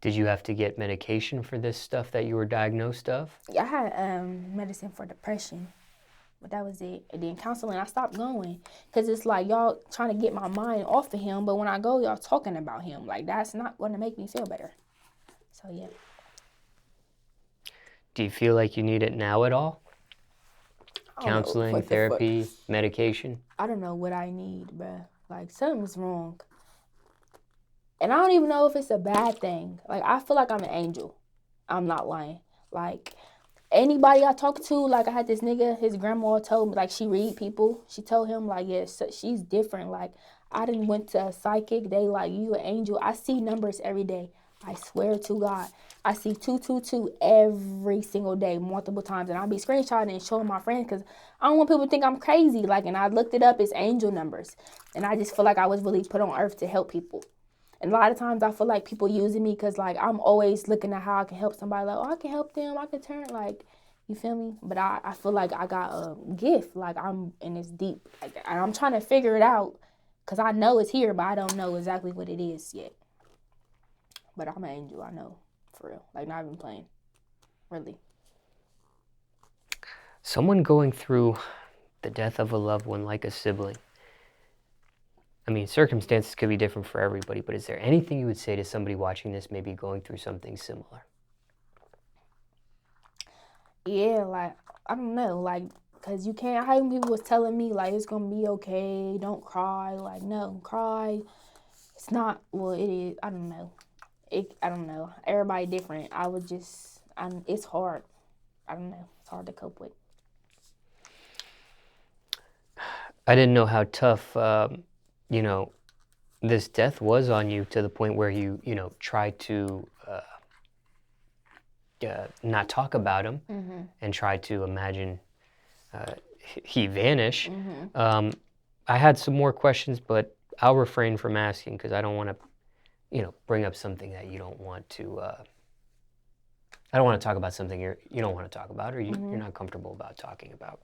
Did you have to get medication for this stuff that you were diagnosed of? Yeah, I had medicine for depression, but that was it. And then counseling, I stopped going. Because it's like, y'all trying to get my mind off of him, but when I go, y'all talking about him. Like, that's not going to make me feel better. So, yeah. Do you feel like you need it now at all? Counseling, therapy, medication? I don't know what I need, bruh. Like, something's wrong. And I don't even know if it's a bad thing. Like, I feel like I'm an angel. I'm not lying. Like, anybody I talk to, like, I had this nigga, his grandma told me, like, she read people. She told him, like, yeah, so she's different. Like, I done went to a psychic. They like, you an angel. I see numbers every day. I swear to God. I see 222 every single day, multiple times. And I'll be screenshotting and showing my friends because I don't want people to think I'm crazy. Like, and I looked it up. It's angel numbers. And I just feel like I was really put on earth to help people. And a lot of times I feel like people using me because, like, I'm always looking at how I can help somebody. Like, oh, I can help them. I can turn, like, you feel me? But I feel like I got a gift. Like, and it's deep. Like, and I'm trying to figure it out because I know it's here, but I don't know exactly what it is yet. But I'm an angel, I know. For real. Like, not even playing. Really. Someone going through the death of a loved one like a sibling. I mean, circumstances could be different for everybody, but is there anything you would say to somebody watching this maybe going through something similar? Yeah, like, I don't know. Like, because you can't, how many people was telling me, like, it's going to be okay. Don't cry. Like, no, cry. It's not, well, it is. I don't know. I don't know. Everybody different. It's hard. I don't know. It's hard to cope with. I didn't know how tough, this death was on you to the point where you tried to not talk about him and try to imagine he vanish. I had some more questions, but I'll refrain from asking because I don't want to, bring up something that you don't want to. I don't want to talk about something you don't want to talk about or you're not comfortable about talking about.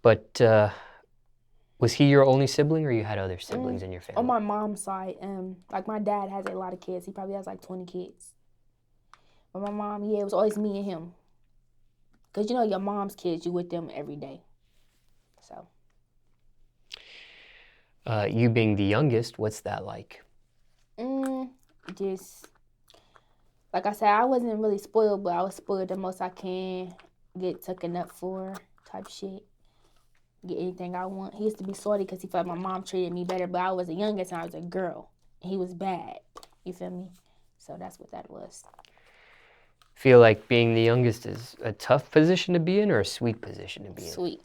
But was he your only sibling, or you had other siblings in your family? On my mom's side, like, my dad has a lot of kids. He probably has like 20 kids. But my mom, yeah, it was always me and him. Because, your mom's kids, you with them every day. So. You being the youngest, what's that like? Just, like I said, I wasn't really spoiled, but I was spoiled the most I can. Get taken up for type shit. Get anything I want. He used to be salty because he felt my mom treated me better, but I was the youngest and I was a girl. And he was bad. You feel me? So that's what that was. Feel like being the youngest is a tough position to be in or a sweet position to be in? Sweet.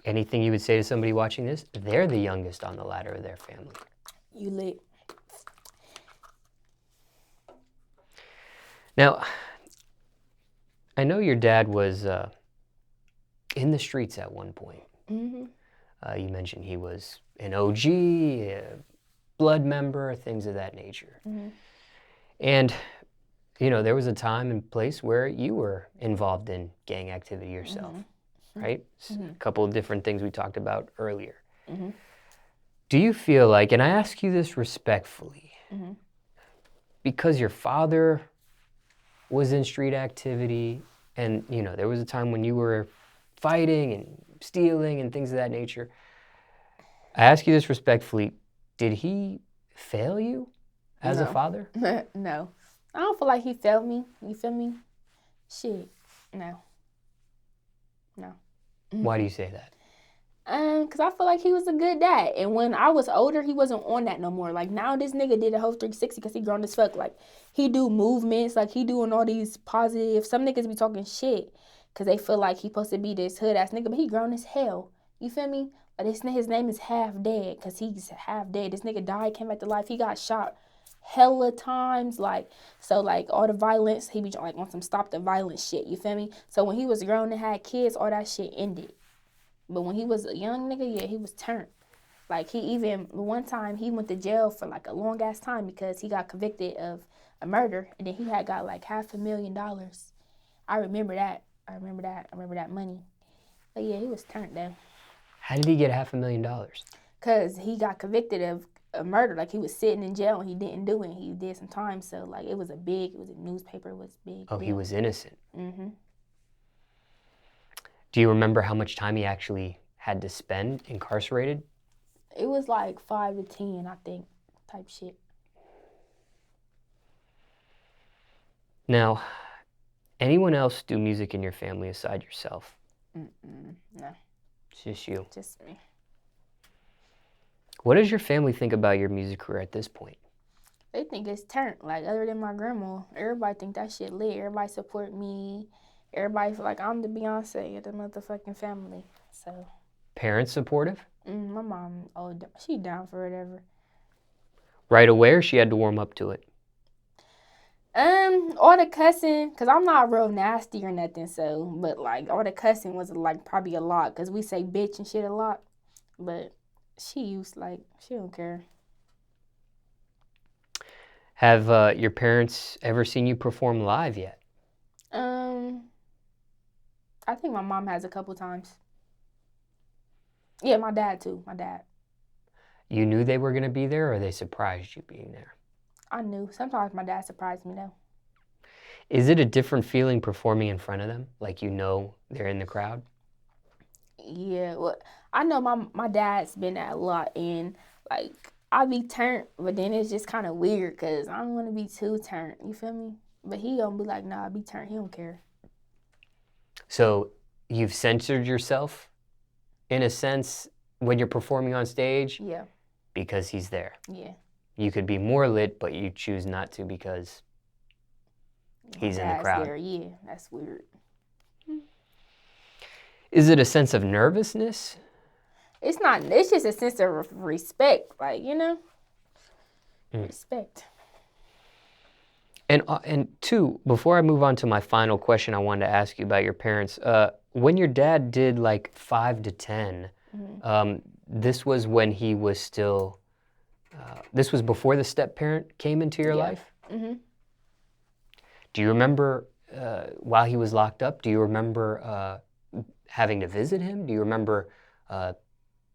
Anything you would say to somebody watching this? They're the youngest on the ladder of their family. You lit. Now, I know your dad was in the streets at one point. You mentioned he was an OG, a blood member, things of that nature. And, there was a time and place where you were involved in gang activity yourself, right? A couple of different things we talked about earlier. Do you feel like, and I ask you this respectfully, because your father was in street activity and, there was a time when you were fighting and stealing and things of that nature. I ask you this respectfully, did he fail you as a father? No. I don't feel like he failed me. You feel me? Shit. No. Why do you say that? Because I feel like he was a good dad. And when I was older, he wasn't on that no more. Like, now this nigga did a whole 360 because he grown as fuck. Like, he do movements. Like, he doing all these positive. Some niggas be talking shit because they feel like he supposed to be this hood-ass nigga. But he grown as hell. You feel me? But his name is half dead because he's half dead. This nigga died, came back to life. He got shot hella times, like, so, like, all the violence, he be, like, on some stop the violence shit, you feel me? So when he was grown and had kids, all that shit ended. But when he was a young nigga, yeah, he was turned. Like, he even, one time, he went to jail for, like, a long-ass time because he got convicted of a murder, and then he had got, like, $500,000. I remember that. I remember that money. But, yeah, he was turned, though. How did he get $500,000? Because he got convicted of a murder. Like, he was sitting in jail, and he didn't do it. He did some time, so, like, it was a newspaper, it was big. Oh, he was innocent. Mm-hmm. Do you remember how much time he actually had to spend incarcerated? It was like 5 to 10, I think, type shit. Now, anyone else do music in your family aside yourself? No, It's just you. just me. What does your family think about your music career at this point? They think it's turned. Like, other than my grandma, everybody think that shit lit. Everybody support me. Everybody feel like I'm the Beyonce of the motherfucking family. So. Parents supportive? My mom, she down for whatever. Right away, or she had to warm up to it? All the cussing, cause I'm not real nasty or nothing. So, but like all the cussing was like probably a lot, cause we say bitch and shit a lot. But she don't care. Have your parents ever seen you perform live yet? I think my mom has a couple times. Yeah, my dad too. My dad. You knew they were going to be there, or they surprised you being there? I knew. Sometimes my dad surprised me though. Is it a different feeling performing in front of them? Like you know they're in the crowd? Yeah, well, I know my dad's been at a lot, and like I be turned, but then it's just kind of weird because I don't want to be too turned. You feel me? But he gonna be like, nah, be turned. He don't care. So you've censored yourself, in a sense, when you're performing on stage? Yeah. Because he's there. Yeah. You could be more lit, but you choose not to because he's in the crowd. There. Yeah, that's weird. Is it a sense of nervousness? It's not. It's just a sense of respect, like, you know, respect. And two, before I move on to my final question, I wanted to ask you about your parents. When your dad did like 5 to 10, this was when he was still. This was before the step parent came into your life. Mm-hmm. Do you remember while he was locked up? Do you remember having to visit him? Do you remember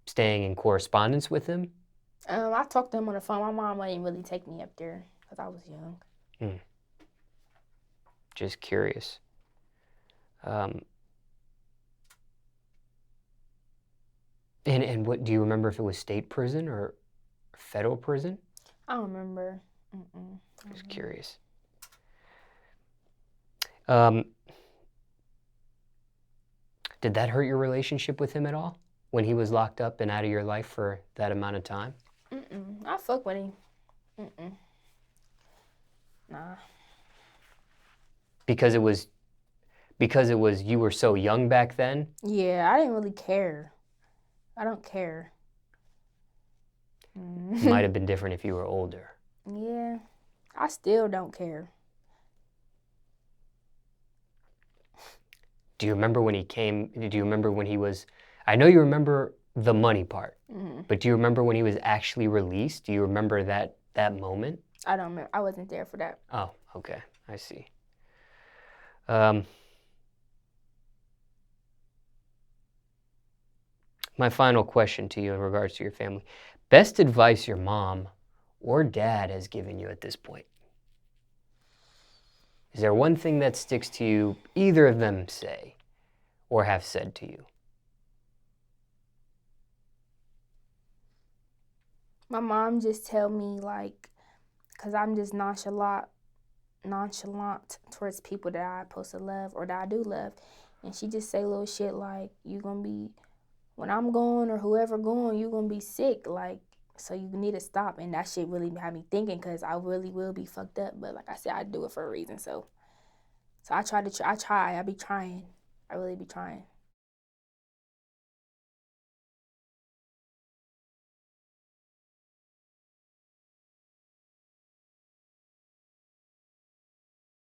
staying in correspondence with him? I talked to him on the phone. My mom didn't really take me up there because I was young. Just curious. And what do you remember if it was state prison or federal prison? I don't remember. Just curious. Did that hurt your relationship with him at all when he was locked up and out of your life for that amount of time? I fuck with him. Nah. Because it was you were so young back then? Yeah, I didn't really care. I don't care. It might have been different if you were older. Yeah, I still don't care. Do you remember when he came? Do you remember when he was? I know you remember the money part, but do you remember when he was actually released? Do you remember that moment? I don't remember. I wasn't there for that. Oh, okay. I see. My final question to you in regards to your family. Best advice your mom or dad has given you at this point? Is there one thing that sticks to you either of them say or have said to you? My mom just tell me, like, because I'm just nonchalant towards people that I'm supposed to love or that I do love. And she just say little shit like, you going to be, when I'm gone or whoever gone, you going to be sick. Like, so you need to stop. And that shit really had me thinking because I really will be fucked up. But like I said, I do it for a reason. So I be trying. I really be trying.